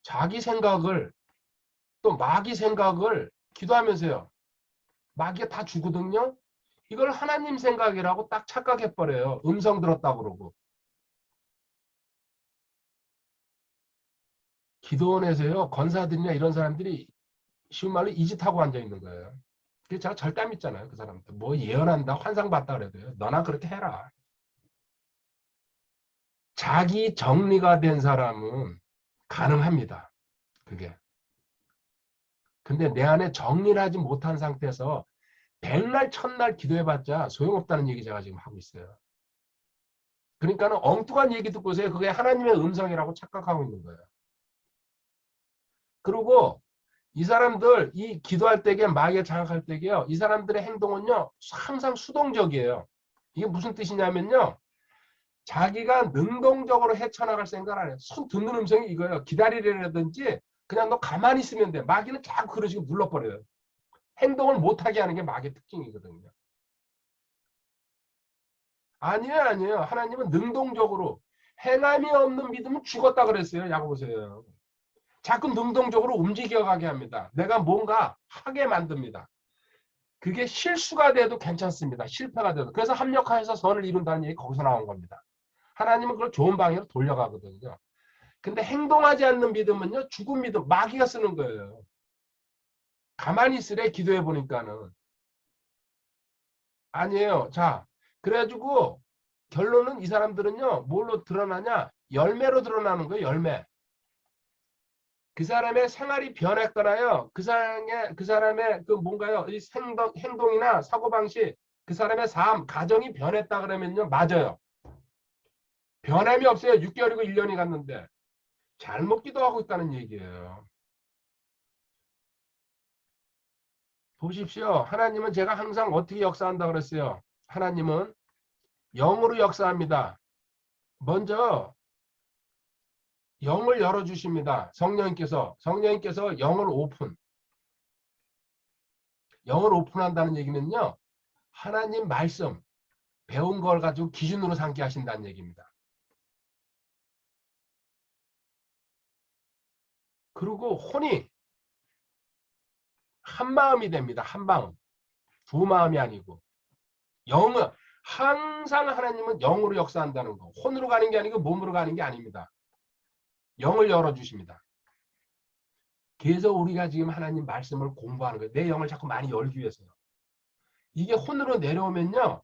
자기 생각을 또 마귀 생각을 기도하면서요. 마귀가 다 주거든요. 이걸 하나님 생각이라고 딱 착각해버려요. 음성 들었다고 그러고. 기도원에서요. 권사들이나 이런 사람들이 쉬운 말로 이 짓하고 앉아있는 거예요. 그래서 제가 절대 안 믿잖아요. 그 사람들. 뭐 예언한다, 환상 봤다 그래도요. 너나 그렇게 해라. 자기 정리가 된 사람은 가능합니다. 그게. 근데 내 안에 정리를 하지 못한 상태에서 백날 천날 기도해봤자 소용없다는 얘기 제가 지금 하고 있어요. 그러니까는 엉뚱한 얘기 듣고서 그게 하나님의 음성이라고 착각하고 있는 거예요. 그리고 이 사람들 이 기도할 때에 마귀에 장악할 때에요. 이 사람들의 행동은요. 항상 수동적이에요. 이게 무슨 뜻이냐면요. 자기가 능동적으로 헤쳐나갈 생각을 안 해요. 손 듣는 음성이 이거예요. 기다리려든지 그냥 너 가만히 있으면 돼. 마귀는 자꾸 그런 식으로 눌러버려요. 행동을 못하게 하는 게 마귀의 특징이거든요. 아니에요, 아니에요. 하나님은 능동적으로 행함이 없는 믿음은 죽었다 그랬어요. 야고보서요. 자꾸 능동적으로 움직여가게 합니다. 내가 뭔가 하게 만듭니다. 그게 실수가 돼도 괜찮습니다. 실패가 돼도. 그래서 합력하여서 선을 이룬다는 얘기 거기서 나온 겁니다. 하나님은 그걸 좋은 방향으로 돌려가거든요. 근데 행동하지 않는 믿음은요. 죽은 믿음, 마귀가 쓰는 거예요. 가만히 있으래 기도해 보니까는. 아니에요. 자, 그래가지고 결론은 이 사람들은요. 뭘로 드러나냐? 열매로 드러나는 거예요. 열매. 그 사람의 생활이 변했거나요. 그 사람의 그 뭔가요? 이 행동이나 사고방식, 그 사람의 삶, 가정이 변했다 그러면요. 맞아요. 변함이 없어요. 6개월이고 1년이 갔는데. 잘못 기도하고 있다는 얘기예요. 보십시오. 하나님은 제가 항상 어떻게 역사한다 그랬어요. 하나님은 영으로 역사합니다. 먼저 영을 열어주십니다. 성령님께서 영을 오픈한다는 얘기는요. 하나님 말씀, 배운 걸 가지고 기준으로 삼게 하신다는 얘기입니다. 그리고 혼이 한 마음이 됩니다. 한 마음. 두 마음이 아니고. 영은 항상 하나님은 영으로 역사한다는 거. 혼으로 가는 게 아니고 몸으로 가는 게 아닙니다. 영을 열어주십니다. 그래서 우리가 지금 하나님 말씀을 공부하는 거예요. 내 영을 자꾸 많이 열기 위해서요. 이게 혼으로 내려오면요.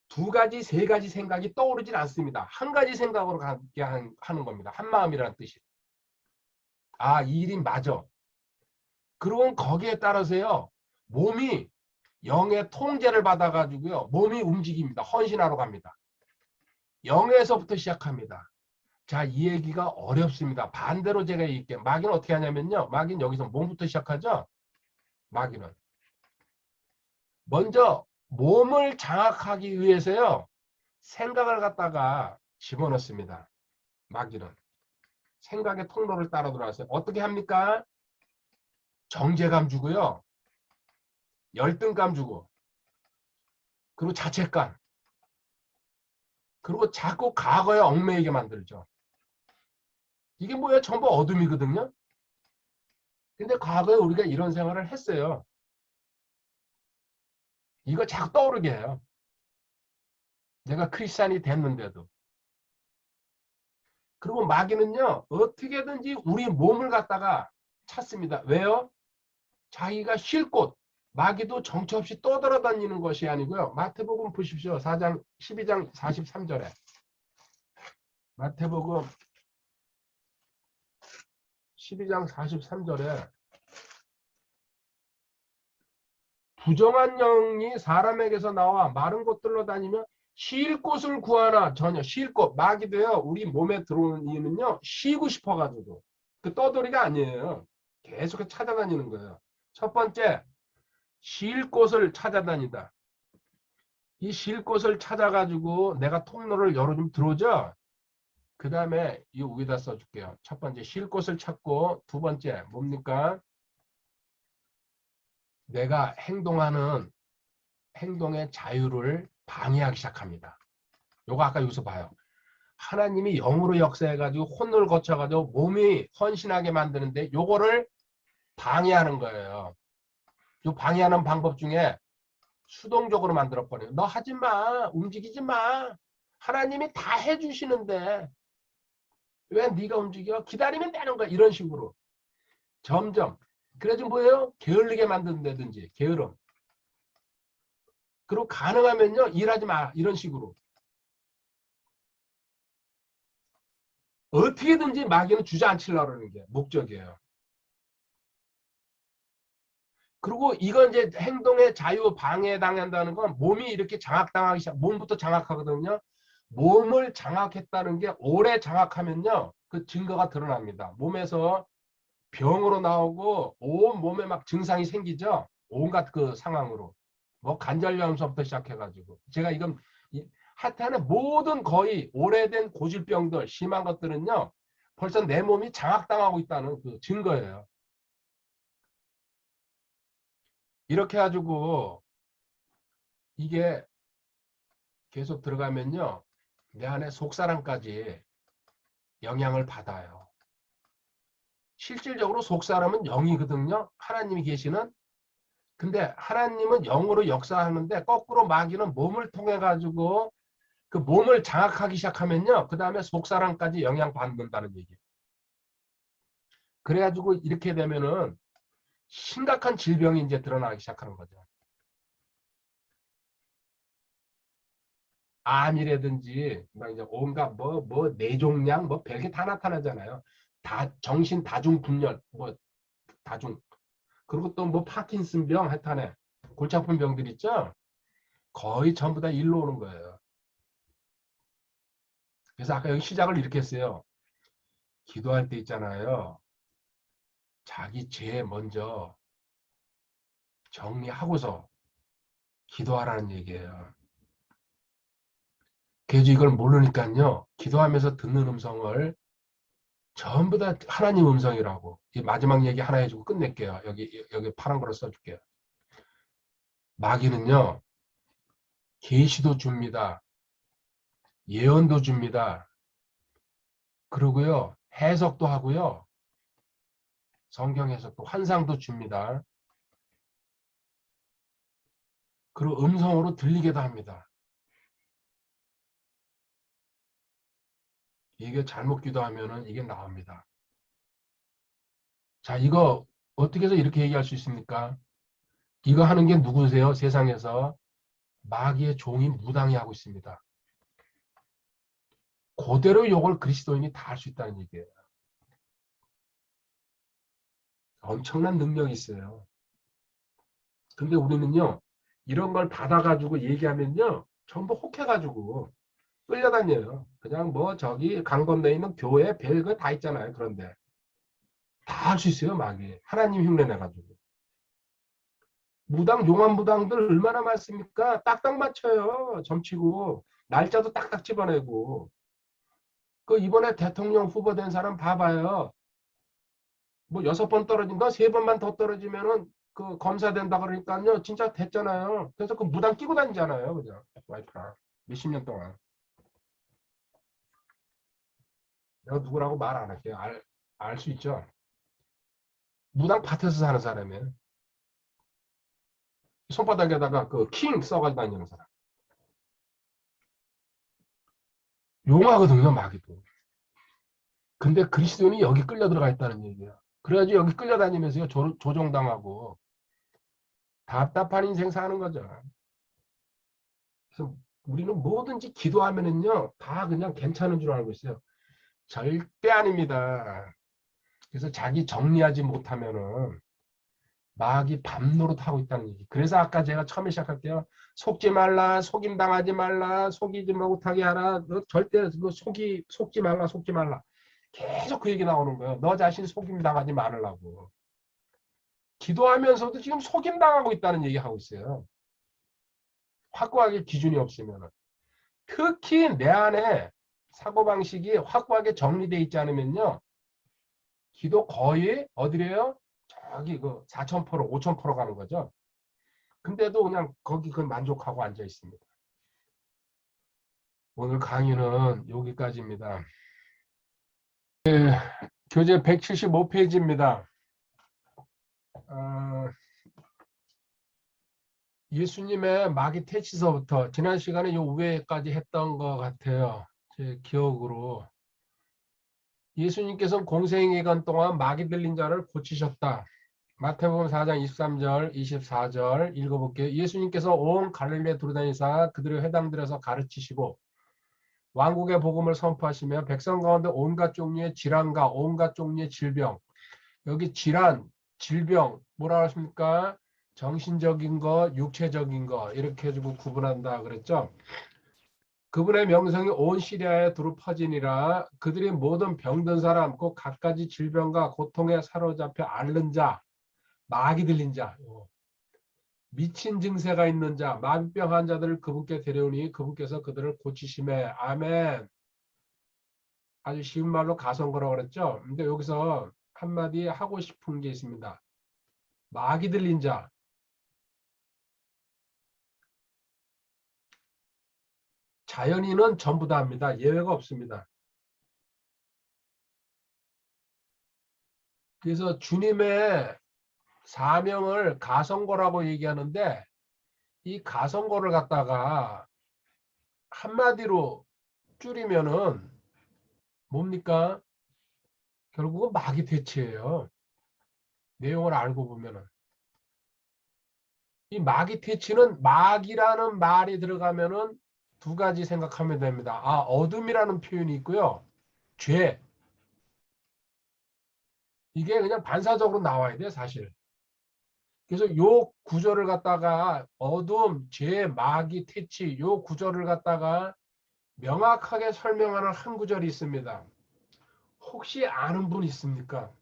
두 가지, 세 가지 생각이 떠오르질 않습니다. 한 가지 생각으로 가게 하는 겁니다. 한 마음이라는 뜻이. 아, 이 일이 맞아. 그러면 거기에 따라서요. 몸이 영의 통제를 받아가지고요. 몸이 움직입니다. 헌신하러 갑니다. 영에서부터 시작합니다. 자, 이 얘기가 어렵습니다. 반대로 제가 얘기할게요. 마귀는 어떻게 하냐면요. 마귀는 여기서 몸부터 시작하죠. 마귀는. 먼저 몸을 장악하기 위해서요. 생각을 갖다가 집어넣습니다. 마귀는. 생각의 통로를 따라 들어왔어요. 어떻게 합니까? 정죄감 주고요. 열등감 주고. 그리고 자책감. 그리고 자꾸 과거에 얽매이게 만들죠. 이게 뭐예요? 전부 어둠이거든요. 근데 과거에 우리가 이런 생활을 했어요. 이거 자꾸 떠오르게 해요. 내가 크리스찬이 됐는데도. 그리고 마귀는요. 어떻게든지 우리 몸을 갖다가 찾습니다. 왜요? 자기가 쉴 곳. 마귀도 정처 없이 떠돌아다니는 것이 아니고요. 마태복음 보십시오. 4장 12장 43절에. 마태복음 12장 43절에 부정한 영이 사람에게서 나와 마른 곳들로 다니며 쉴 곳을 구하나 전혀 쉴 곳. 마귀도요. 우리 몸에 들어오는 이유는요. 쉬고 싶어가지고. 그 떠돌이가 아니에요. 계속 찾아다니는 거예요. 첫 번째, 쉴 곳을 찾아다니다. 이 쉴 곳을 찾아가지고 내가 통로를 열어주면 들어오죠. 그 다음에 이 위에다 써줄게요. 첫 번째, 쉴 곳을 찾고, 두 번째, 뭡니까? 내가 행동하는 행동의 자유를 방해하기 시작합니다. 요거 아까 여기서 봐요. 하나님이 영으로 역사해가지고 혼을 거쳐가지고 몸이 헌신하게 만드는데 요거를 방해하는 거예요. 요 방해하는 방법 중에 수동적으로 만들어버려요. 너 하지 마. 움직이지 마. 하나님이 다 해주시는데 왜 네가 움직여? 기다리면 되는 거야. 이런 식으로. 점점. 그래서 뭐예요? 게을리게 만든다든지 게으름. 그리고 가능하면요. 일하지 마. 이런 식으로. 어떻게든지 마귀는 주저앉히려고 하는 게 목적이에요. 그리고 이건 이제 행동의 자유 방해당한다는 건 몸이 이렇게 장악당하기 시작, 몸부터 장악하거든요. 몸을 장악했다는 게 오래 장악하면요. 그 증거가 드러납니다. 몸에서 병으로 나오고 온 몸에 막 증상이 생기죠. 온갖 그 상황으로. 뭐 관절염서부터 시작해가지고. 제가 이건 하여튼 모든 거의 오래된 고질병들, 심한 것들은요. 벌써 내 몸이 장악당하고 있다는 그 증거예요. 이렇게 해가지고 이게 계속 들어가면요. 내 안에 속사람까지 영향을 받아요. 실질적으로 속사람은 영이거든요. 하나님이 계시는. 근데 하나님은 영으로 역사하는데 거꾸로 마귀는 몸을 통해 가지고 그 몸을 장악하기 시작하면요. 그 다음에 속사람까지 영향받는다는 얘기예요. 그래가지고 이렇게 되면은 심각한 질병이 이제 드러나기 시작하는 거죠. 암이라든지 막 이제 온갖 뭐 뇌종양 뭐 별게 다 나타나잖아요. 정신 다중분열, 뭐 다중. 그리고 또 뭐 파킨슨병 하여튼에 골치 아픈 병들 있죠. 거의 전부 다 일로 오는 거예요. 그래서 아까 여기 시작을 이렇게 했어요. 기도할 때 있잖아요. 자기 죄 먼저 정리하고서 기도하라는 얘기예요. 그래서 이걸 모르니까요. 기도하면서 듣는 음성을 전부 다 하나님 음성이라고. 이 마지막 얘기 하나 해주고 끝낼게요. 여기 파란 거로 써줄게요. 마귀는요. 계시도 줍니다. 예언도 줍니다. 그리고요. 해석도 하고요. 성경 해석도 환상도 줍니다. 그리고 음성으로 들리게도 합니다. 이게 잘못 기도하면은 이게 나옵니다. 자, 이거 어떻게 해서 이렇게 얘기할 수 있습니까? 이거 하는 게 누구세요? 세상에서 마귀의 종이 무당이 하고 있습니다. 그대로 요걸 그리스도인이 다 할 수 있다는 얘기예요. 엄청난 능력이 있어요. 근데 우리는요, 이런 걸 받아가지고 얘기하면요, 전부 혹해가지고 끌려다녀요. 그냥 뭐 저기 강 건너에 있는 교회 별거 다 있잖아요. 그런데 다 할 수 있어요, 마귀. 하나님 흉내 내가지고. 무당, 용한 무당들 얼마나 많습니까? 딱딱 맞춰요. 점치고. 날짜도 딱딱 집어내고. 그 이번에 대통령 후보 된 사람 봐봐요. 뭐 6번 떨어진다, 3번만 더 떨어지면은 그 검사된다 그러니까요. 진짜 됐잖아요. 그래서 그 무당 끼고 다니잖아요. 그냥 와이프랑 몇십 년 동안. 내가 누구라고 말 안 할게요. 알 수 있죠. 무당 밭에서 사는 사람이에요. 손바닥에다가 그 킹 써가지고 다니는 사람. 용하거든요, 마귀도. 근데 그리스도인이 여기 끌려 들어가 있다는 얘기야. 그래가지고 여기 끌려다니면서요, 조종당하고 답답한 인생 사는 거죠. 그래서 우리는 뭐든지 기도하면은요, 다 그냥 괜찮은 줄 알고 있어요. 절대 아닙니다. 그래서 자기 정리하지 못하면은 마귀 밤노릇하고 있다는 얘기. 그래서 아까 제가 처음에 시작할게요. 속지 말라, 속임 당하지 말라, 속이지 못하게 하라. 너 절대 그 속지 말라, 속지 말라. 계속 그 얘기 나오는 거예요. 너 자신 속임 당하지 말으려고. 기도하면서도 지금 속임 당하고 있다는 얘기 하고 있어요. 확고하게 기준이 없으면. 특히 내 안에 사고방식이 확고하게 정리되어 있지 않으면요. 기도 거의 어디래요? 저기 그 4,000%, 5,000% 가는 거죠. 근데도 그냥 거기 그 만족하고 앉아 있습니다. 오늘 강의는 여기까지입니다. 교재 175페이지입니다. 예수님의 마귀 퇴치서부터 지난 시간에 요 위에까지 했던 것 같아요. 제 기억으로. 예수님께서는 공생애간 동안 마귀 들린 자를 고치셨다. 마태복음 4장 23절, 24절 읽어볼게요. 예수님께서 온 갈릴리에 두루다니사 그들의 회당들에서 가르치시고 왕국의 복음을 선포하시며 백성 가운데 온갖 종류의 질환과 온갖 종류의 질병. 여기 질환, 질병 뭐라 하십니까? 정신적인 거, 육체적인 거 이렇게 해주고 구분한다 그랬죠. 그분의 명성이 온 시리아에 두루 퍼지니라. 그들이 모든 병든 사람, 곧 갖가지 질병과 고통에 사로잡혀 앓는 자, 마귀 들린 자, 미친 증세가 있는 자, 마비병 환자들을 그분께 데려오니 그분께서 그들을 고치심에. 아멘. 아주 쉬운 말로 가성거라고 그랬죠. 근데 여기서 한마디 하고 싶은 게 있습니다. 마귀 들린 자. 자연인은 전부 다 합니다. 예외가 없습니다. 그래서 주님의 사명을 가성거라고 얘기하는데 이 가성거를 갖다가 한마디로 줄이면은 뭡니까? 결국은 마귀 퇴치예요. 내용을 알고 보면은. 이 마귀 퇴치는 마귀라는 말이 들어가면은 두 가지 생각하면 됩니다. 어둠이라는 표현이 있고요. 죄. 이게 그냥 반사적으로 나와야 돼, 사실. 그래서 요 구조를 갖다가 어둠, 죄, 마귀, 퇴치 요 구조를 갖다가 명확하게 설명하는 한 구절이 있습니다. 혹시 아는 분 있습니까?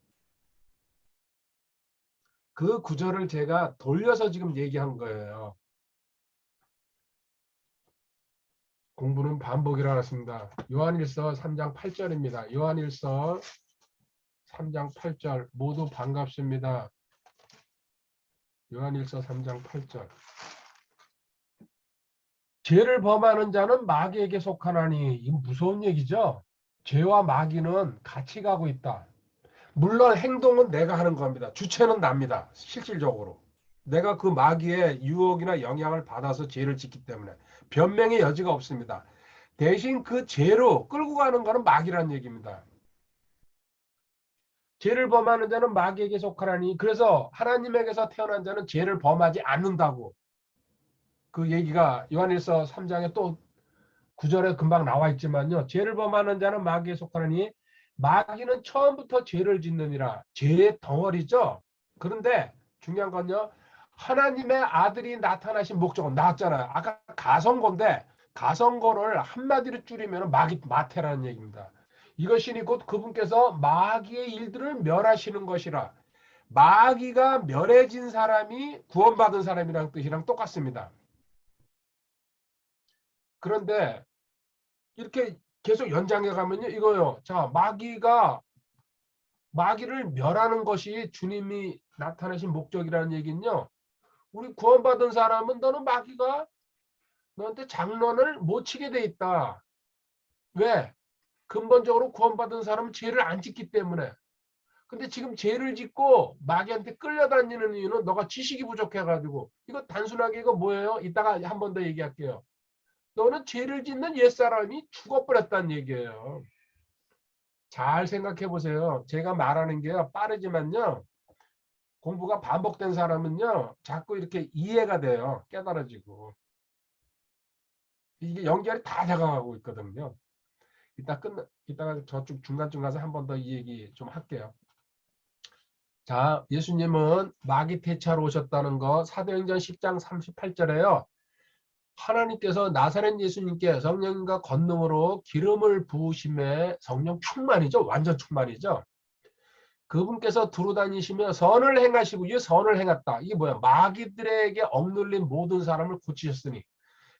그 구절을 제가 돌려서 지금 얘기한 거예요. 공부는 반복이라 했습니다. 요한일서 3장 8절입니다. 요한일서 3장 8절 모두 반갑습니다. 요한일서 3장 8절 죄를 범하는 자는 마귀에게 속하나니 이거 무서운 얘기죠. 죄와 마귀는 같이 가고 있다. 물론 행동은 내가 하는 겁니다. 주체는 납니다. 실질적으로. 내가 그 마귀의 유혹이나 영향을 받아서 죄를 짓기 때문에 변명의 여지가 없습니다. 대신 그 죄로 끌고 가는 것은 마귀라는 얘기입니다. 죄를 범하는 자는 마귀에게 속하나니 그래서 하나님에게서 태어난 자는 죄를 범하지 않는다고 그 얘기가 요한일서 3장에 또 9절에 금방 나와 있지만요. 죄를 범하는 자는 마귀에 속하느니 마귀는 처음부터 죄를 짓느니라. 죄의 덩어리죠. 그런데 중요한 건요. 하나님의 아들이 나타나신 목적은 나왔잖아요. 아까 가성고인데 가성고를 한마디로 줄이면 마귀 마태라는 얘기입니다. 이것이니 곧 그분께서 마귀의 일들을 멸하시는 것이라. 마귀가 멸해진 사람이 구원받은 사람이랑 뜻이랑 똑같습니다. 그런데 이렇게 계속 연장해 가면요. 이거요. 자, 마귀를 멸하는 것이 주님이 나타내신 목적이라는 얘기는요. 우리 구원받은 사람은 너는 마귀가 너한테 장난을 못 치게 돼 있다. 왜? 근본적으로 구원받은 사람은 죄를 안 짓기 때문에. 근데 지금 죄를 짓고 마귀한테 끌려다니는 이유는 너가 지식이 부족해가지고. 이거 단순하게 이거 뭐예요? 이따가 한 번 더 얘기할게요. 너는 죄를 짓는 옛사람이 죽어버렸다는 얘기예요. 잘 생각해 보세요. 제가 말하는 게요, 빠르지만요, 공부가 반복된 사람은요, 자꾸 이렇게 이해가 돼요. 깨달아지고. 이게 연결이 다 돼가고 있거든요. 이따가 저쪽 중간쯤 가서 한 번 더 이 얘기 좀 할게요. 자, 예수님은 마귀 퇴치하러 오셨다는 거 사도행전 10장 38절에요. 하나님께서 나사렛 예수님께 성령과 권능으로 기름을 부으심에 성령 충만이죠. 완전 충만이죠. 그분께서 두루다니시며 선을 행하시고 이 선을 행했다. 이게 뭐야? 마귀들에게 억눌린 모든 사람을 고치셨으니.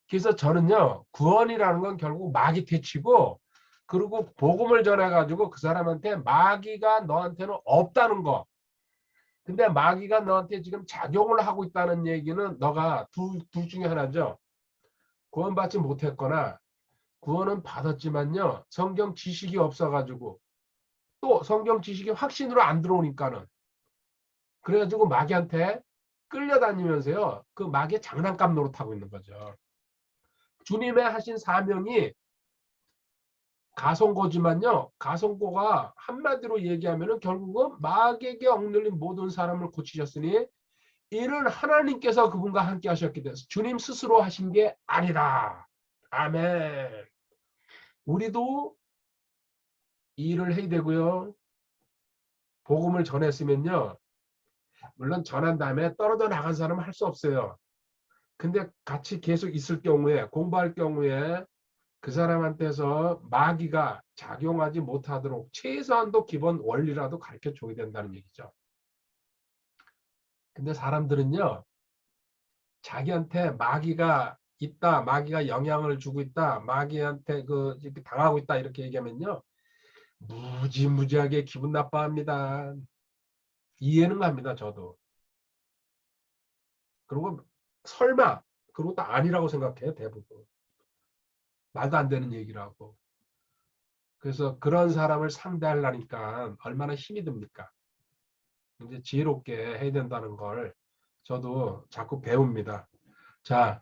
그래서 저는요. 구원이라는 건 결국 마귀 퇴치고 그리고 복음을 전해가지고 그 사람한테 마귀가 너한테는 없다는 거. 근데 마귀가 너한테 지금 작용을 하고 있다는 얘기는 너가 둘 중에 하나죠. 구원받지 못했거나 구원은 받았지만요. 성경 지식이 없어가지고 또 성경 지식이 확신으로 안 들어오니까는 그래가지고 마귀한테 끌려다니면서요. 그 마귀의 장난감 노릇하고 있는 거죠. 주님의 하신 사명이 가성고지만요. 가성고가 한마디로 얘기하면은 결국은 마귀에게 억눌린 모든 사람을 고치셨으니 이는 하나님께서 그분과 함께 하셨기 때문에 주님 스스로 하신 게 아니다. 아멘. 우리도 이 일을 해야 되고요. 복음을 전했으면요. 물론 전한 다음에 떨어져 나간 사람은 할 수 없어요. 근데 같이 계속 있을 경우에 공부할 경우에 그 사람한테서 마귀가 작용하지 못하도록 최소한도 기본 원리라도 가르쳐 줘야 된다는 얘기죠. 근데 사람들은요. 자기한테 마귀가 있다. 마귀가 영향을 주고 있다. 마귀한테 이렇게 당하고 있다. 이렇게 얘기하면요. 무지무지하게 기분 나빠합니다. 이해는 갑니다. 저도. 그리고 설마 그것도 아니라고 생각해요. 대부분. 말도 안 되는 얘기라고. 그래서 그런 사람을 상대하려니까 얼마나 힘이 듭니까? 이제 지혜롭게 해야 된다는 걸 저도 자꾸 배웁니다. 자,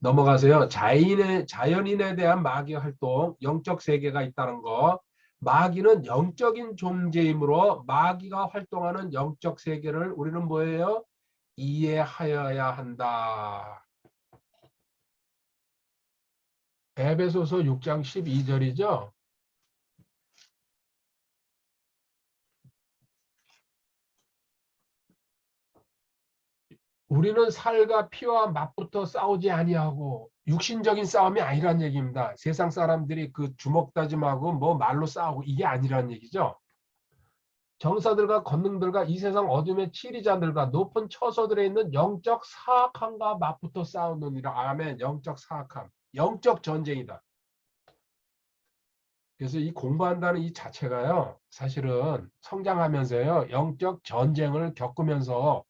넘어가세요. 자연인에 대한 마귀 활동, 영적 세계가 있다는 거. 마귀는 영적인 존재이므로 마귀가 활동하는 영적 세계를 우리는 뭐예요? 이해하여야 한다. 에베소서 6장 12절이죠. 우리는 살과 피와 맛부터 싸우지 아니하고 육신적인 싸움이 아니란 얘기입니다. 세상 사람들이 그 주먹 다짐하고 뭐 말로 싸우고 이게 아니란 얘기죠. 정사들과 권능들과 이 세상 어둠의 치리자들과 높은 처소들에 있는 영적 사악함과 맛부터 싸우느니라. 아멘. 영적 사악함. 영적 전쟁이다. 그래서 이 공부한다는 이 자체가요. 사실은 성장하면서요. 영적 전쟁을 겪으면서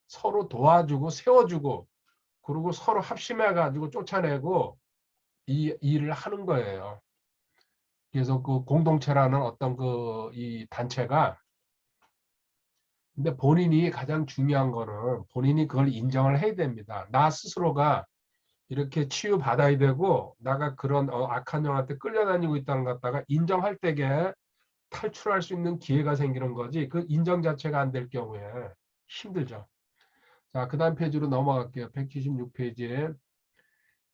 서로 도와주고 세워주고 그리고 서로 합심해 가지고 쫓아내고 이 일을 하는 거예요. 그래서 그 공동체라는 어떤 그 이 단체가 근데 본인이 가장 중요한 거는 본인이 그걸 인정을 해야 됩니다. 나 스스로가 이렇게 치유받아야 되고 나가 그런 악한 영한테 끌려다니고 있다는 것 갖다가 인정할 때게 탈출할 수 있는 기회가 생기는 거지 그 인정 자체가 안 될 경우에 힘들죠. 자, 그 다음 페이지로 넘어갈게요. 176페이지에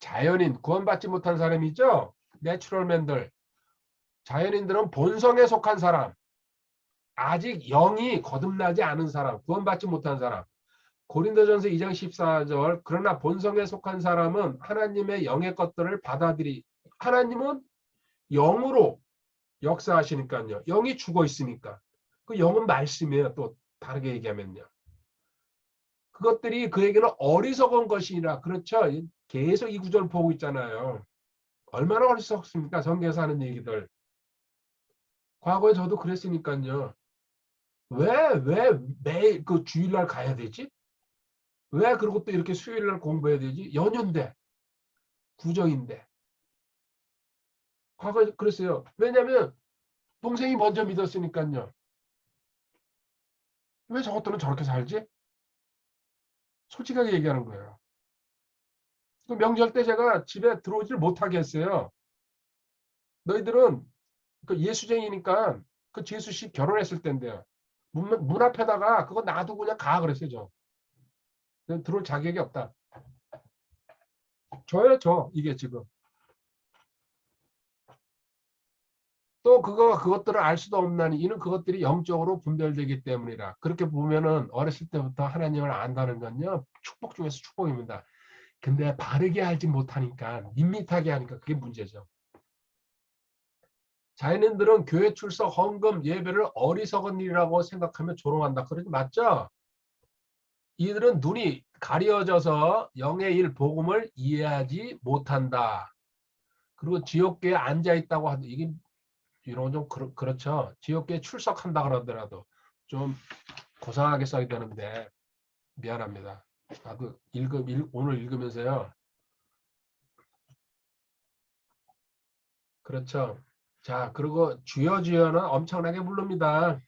자연인, 구원받지 못한 사람이죠. 내추럴맨들. 자연인들은 본성에 속한 사람, 아직 영이 거듭나지 않은 사람, 구원받지 못한 사람. 고린도전서 2장 14절 그러나 본성에 속한 사람은 하나님의 영의 것들을 받아들이 하나님은 영으로 역사하시니까요. 영이 죽어 있으니까. 그 영은 말씀이에요. 또 다르게 얘기하면요. 그것들이 그에게는 어리석은 것이라. 그렇죠. 계속 이 구절 보고 있잖아요. 얼마나 어리석습니까? 성경에서 하는 얘기들. 과거에 저도 그랬으니까요. 왜 매일 그 주일날 가야 되지? 왜 그리고 또 이렇게 수요일날 공부해야 되지? 연휴인데, 구정인데. 과거에 그랬어요. 왜냐면 동생이 먼저 믿었으니까요. 왜 저것들은 저렇게 살지? 솔직하게 얘기하는 거예요. 그 명절 때 제가 집에 들어오질 못하게 했어요. 너희들은 그 예수쟁이니까 그 재수 씨 결혼했을 때인데요. 문 앞에다가 그거 놔두고 그냥 가 그랬어요. 들어올 자격이 없다. 저예요, 저. 이게 지금. 또 그것들을 알 수도 없나니 이는 그것들이 영적으로 분별되기 때문이라. 그렇게 보면은 어렸을 때부터 하나님을 안다는 건요. 축복 중에서 축복입니다. 근데 바르게 알지 못하니까 밋밋하게 하니까 그게 문제죠. 자연인들은 교회 출석, 헌금, 예배를 어리석은 일이라고 생각하며 조롱한다. 그러지 맞죠? 이들은 눈이 가려져서 영의 일, 복음을 이해하지 못한다. 그리고 지옥계에 앉아있다고 하도 이게 이런 좀 그렇죠. 지옥계에 출석한다 그러더라도 좀 고상하게 써야 되는데 미안합니다. 나도 오늘 읽으면서요. 그렇죠. 자, 그리고 주여 주여는 엄청나게 부릅니다.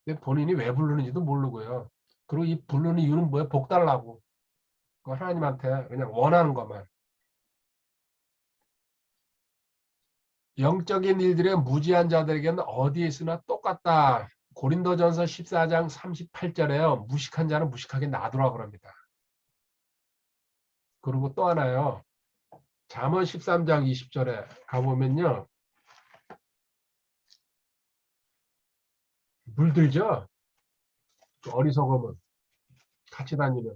근데 본인이 왜 부르는지도 모르고요. 그리고 이 부르는 이유는 뭐예요? 복 달라고. 하나님한테 그냥 원하는 것만. 영적인 일들의 무지한 자들에게는 어디에 있으나 똑같다. 고린도전서 14장 38절에요. 무식한 자는 무식하게 놔두라 그럽니다. 그리고 또 하나요. 잠언 13장 20절에 가보면요. 물들죠. 어리석으면 같이 다니면.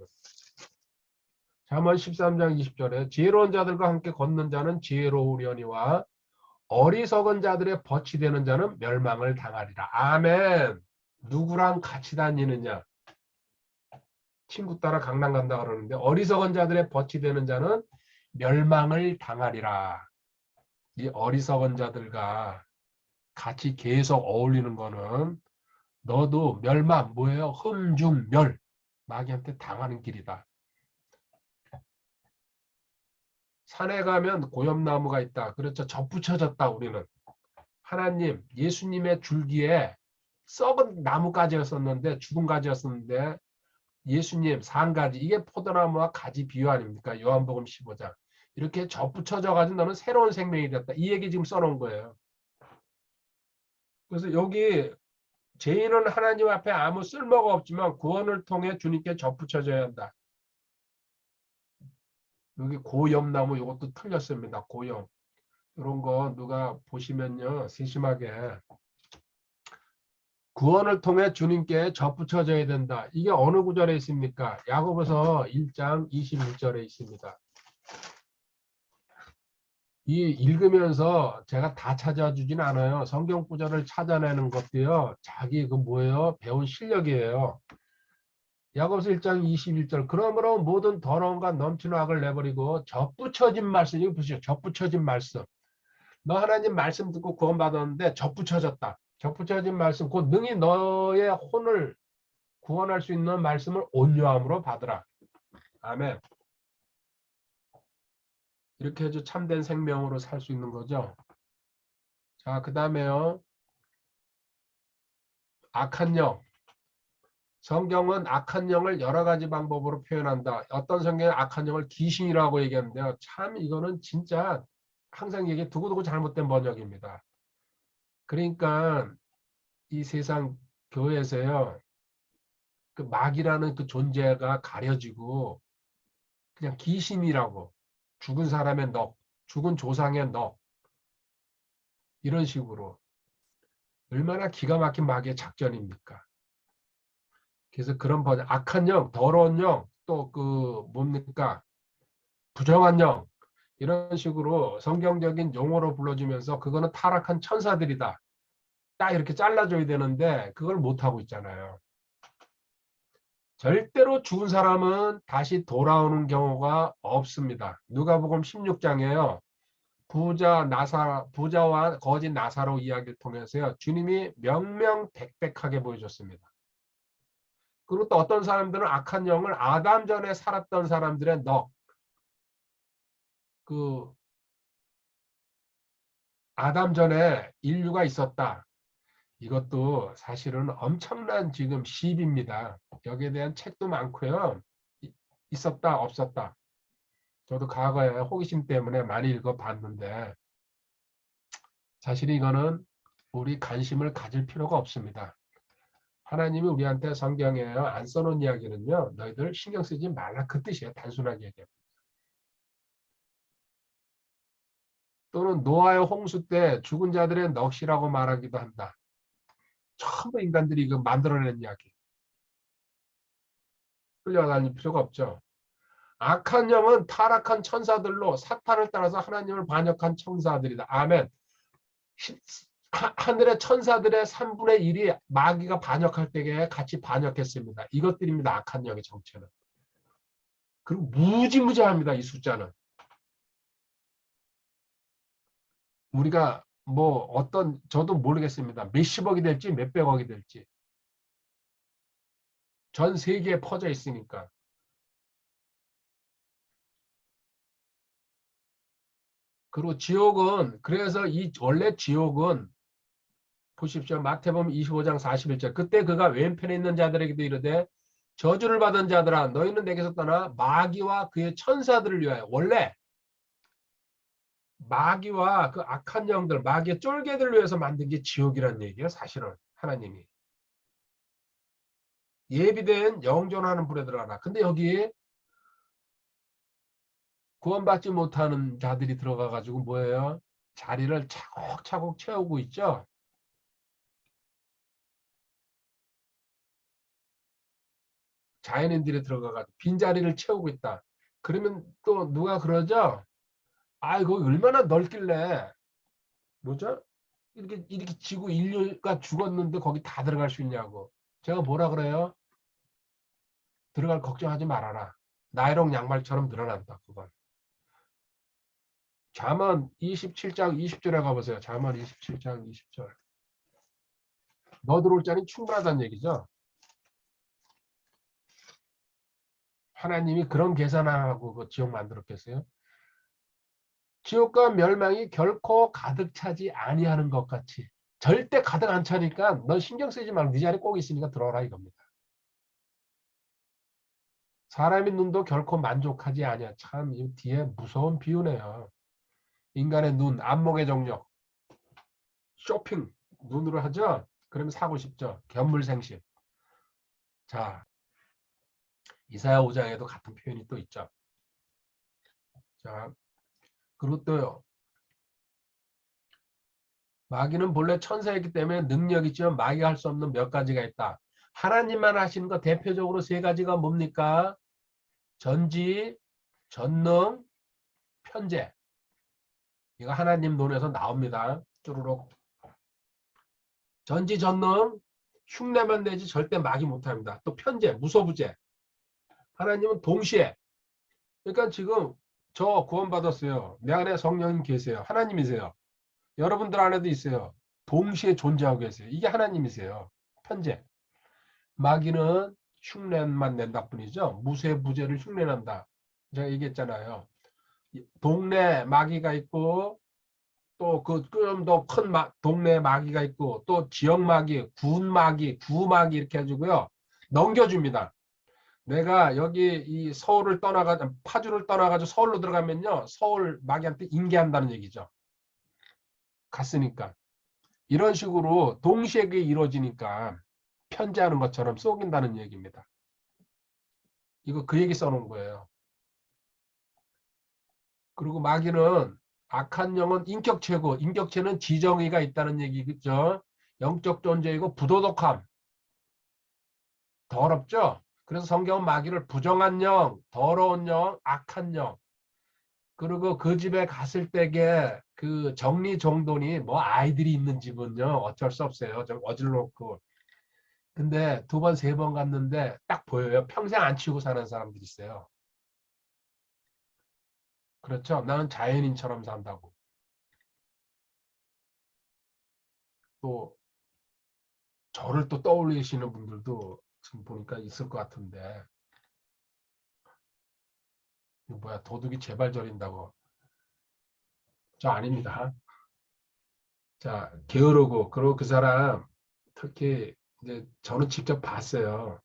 잠언 13장 20절에 지혜로운 자들과 함께 걷는 자는 지혜로우려니와 어리석은 자들의 벗이 되는 자는 멸망을 당하리라. 아멘. 누구랑 같이 다니느냐. 친구 따라 강남 간다 그러는데 어리석은 자들의 벗이 되는 자는 멸망을 당하리라. 이 어리석은 자들과 같이 계속 어울리는 거는 너도 멸망 뭐예요? 흠중멸 마귀한테 당하는 길이다. 산에 가면 고염나무가 있다. 그렇죠. 접붙여졌다 우리는. 하나님 예수님의 줄기에 썩은 나무가지였었는데 죽은 가지였었는데 예수님 산가지 이게 포도나무와 가지 비유 아닙니까? 요한복음 15장. 이렇게 접붙여져 가지고 너는 새로운 생명이 됐다. 이 얘기 지금 써놓은 거예요. 그래서 여기 죄인은 하나님 앞에 아무 쓸모가 없지만 구원을 통해 주님께 접붙여져야 한다. 여기 고염나무 이것도 틀렸습니다. 고염. 이런 거 누가 보시면요. 세심하게 구원을 통해 주님께 접붙여져야 된다. 이게 어느 구절에 있습니까? 야고보서 1장 21절에 있습니다. 이 읽으면서 제가 다 찾아주진 않아요. 성경 구절을 찾아내는 것도요. 자기 그 뭐예요? 배운 실력이에요. 야고보서 1장 21절. 그러므로 모든 더러움과 넘치는 악을 내버리고 접붙여진 말씀. 이거 보시죠. 접붙여진 말씀. 너 하나님 말씀 듣고 구원받았는데 접붙여졌다. 접붙여진 말씀. 곧 능히 너의 혼을 구원할 수 있는 말씀을 온유함으로 받으라. 아멘. 이렇게 해서 참된 생명으로 살 수 있는 거죠. 자, 그 다음에요. 악한 영. 성경은 악한 영을 여러 가지 방법으로 표현한다. 어떤 성경은 악한 영을 귀신이라고 얘기하는데요. 참 이거는 진짜 항상 얘기해 두고두고 잘못된 번역입니다. 그러니까 이 세상 교회에서요. 그 마귀라는 그 존재가 가려지고 그냥 귀신이라고 죽은 사람의 넋, 죽은 조상의 넋 이런 식으로 얼마나 기가 막힌 마귀의 작전입니까? 그래서 그런 번역, 악한 영, 더러운 영, 또 그 뭡니까? 부정한 영 이런 식으로 성경적인 용어로 불러주면서 그거는 타락한 천사들이다. 딱 이렇게 잘라줘야 되는데 그걸 못하고 있잖아요. 절대로 죽은 사람은 다시 돌아오는 경우가 없습니다. 누가복음 16장에요. 부자와 거짓 나사로 이야기를 통해서요. 주님이 명명백백하게 보여줬습니다. 그리고 또 어떤 사람들은 악한 영을 아담 전에 살았던 사람들의 그 아담 전에 인류가 있었다. 이것도 사실은 엄청난 지금 시비입니다. 여기에 대한 책도 많고요. 있었다 없었다. 저도 과거에 호기심 때문에 많이 읽어봤는데 사실 이거는 우리 관심을 가질 필요가 없습니다. 하나님이 우리한테 성경에 안 써놓은 이야기는요. 너희들 신경 쓰지 말라 그 뜻이에요. 단순하게 얘기해요. 또는 노아의 홍수 때 죽은 자들의 넋이라고 말하기도 한다. 전부 인간들이 이거 만들어낸 이야기. 끌려다닐 필요가 없죠. 악한 영은 타락한 천사들로 사탄을 따라서 하나님을 반역한 천사들이다. 아멘. 하늘의 천사들의 3분의 1이 마귀가 반역할 때에 같이 반역했습니다. 이것들입니다. 악한 영의 정체는. 그리고 무지무지합니다. 이 숫자는. 우리가 뭐 어떤 저도 모르겠습니다. 몇십억이 될지 몇백억이 될지. 전 세계에 퍼져 있으니까. 그리고 지옥은 그래서 이 원래 지옥은 보십시오. 마태복음 25장 41절. 그때 그가 왼편에 있는 자들에게도 이르되 저주를 받은 자들아 너희는 내게서 떠나 마귀와 그의 천사들을 위하여 원래 마귀와 그 악한 영들 마귀의 쫄개들을 위해서 만든 게 지옥이란 얘기예요. 사실은 하나님이. 예비된 영존하는 불에 들어가라. 근데 여기 구원받지 못하는 자들이 들어가 가지고 뭐예요? 자리를 차곡차곡 채우고 있죠. 자연인들이 들어가가지고 빈자리를 채우고 있다. 그러면 또 누가 그러죠? 아, 이거 얼마나 넓길래 뭐죠? 이렇게 지구 인류가 죽었는데 거기 다 들어갈 수 있냐고. 제가 뭐라 그래요? 들어갈 걱정하지 말아라. 나이롱 양말처럼 늘어난다. 그건. 잠언 27장 20절에 가보세요. 잠언 27장 20절. 너 들어올 자는 충분하다는 얘기죠. 하나님이 그런 계산하고 그 지옥 만들었겠어요? 지옥과 멸망이 결코 가득 차지 아니하는 것 같이. 절대 가득 안 차니까 넌 신경 쓰지 말고 네 자리 꼭 있으니까 들어오라 이겁니다. 사람의 눈도 결코 만족하지 아니야. 참 이 뒤에 무서운 비유네요. 인간의 눈, 안목의 정력, 쇼핑 눈으로 하죠. 그러면 사고 싶죠. 견물생심. 자, 이사야 5장에도 같은 표현이 또 있죠. 자, 그리고 또요. 마귀는 본래 천사이기 때문에 능력이 있지만 마귀가 할 수 없는 몇 가지가 있다. 하나님만 하시는 거 대표적으로 세 가지가 뭡니까? 전지, 전능, 편재. 이거 하나님 논에서 나옵니다. 쭈루룩. 전지, 전능, 흉내만 내지 절대 마귀 못합니다. 또 편재, 무소부재. 하나님은 동시에. 그러니까 지금 저 구원받았어요. 내 안에 성령님 계세요. 하나님이세요. 여러분들 안에도 있어요. 동시에 존재하고 계세요. 이게 하나님이세요. 편재. 마귀는 흉내만 낸다 뿐이죠. 무쇠부재를 흉내낸다. 제가 얘기했잖아요. 동네 마귀가 있고 또 그 좀 더 큰 동네 마귀가 있고 또 지역 마귀, 군 마귀, 구 마귀 이렇게 해주고요. 넘겨줍니다. 내가 여기 이 서울을 떠나가 파주를 떠나가지고 서울로 들어가면요. 서울 마귀한테 인계한다는 얘기죠. 갔으니까. 이런 식으로 동시에 그게 이루어지니까 편지하는 것처럼 속인다는 얘기입니다. 이거 그 얘기 써놓은 거예요. 그리고 마귀는 악한 영은 인격체고 인격체는 지정의가 있다는 얘기겠죠. 영적 존재이고 부도덕함. 더럽죠. 그래서 성경은 마귀를 부정한 영, 더러운 영, 악한 영. 그리고 그 집에 갔을 때게 그 정리정돈이 뭐 아이들이 있는 집은요 어쩔 수 없어요. 좀 어질렀고. 근데 두 번, 세 번 갔는데 딱 보여요. 평생 안 치우고 사는 사람들이 있어요. 그렇죠. 나는 자연인처럼 산다고. 또 저를 또 떠올리시는 분들도 지금 보니까 있을 것 같은데 이거 뭐야 도둑이 제발 저린다고. 저 아닙니다. 자 게으르고 그리고 그 사람 특히 이제 저는 직접 봤어요.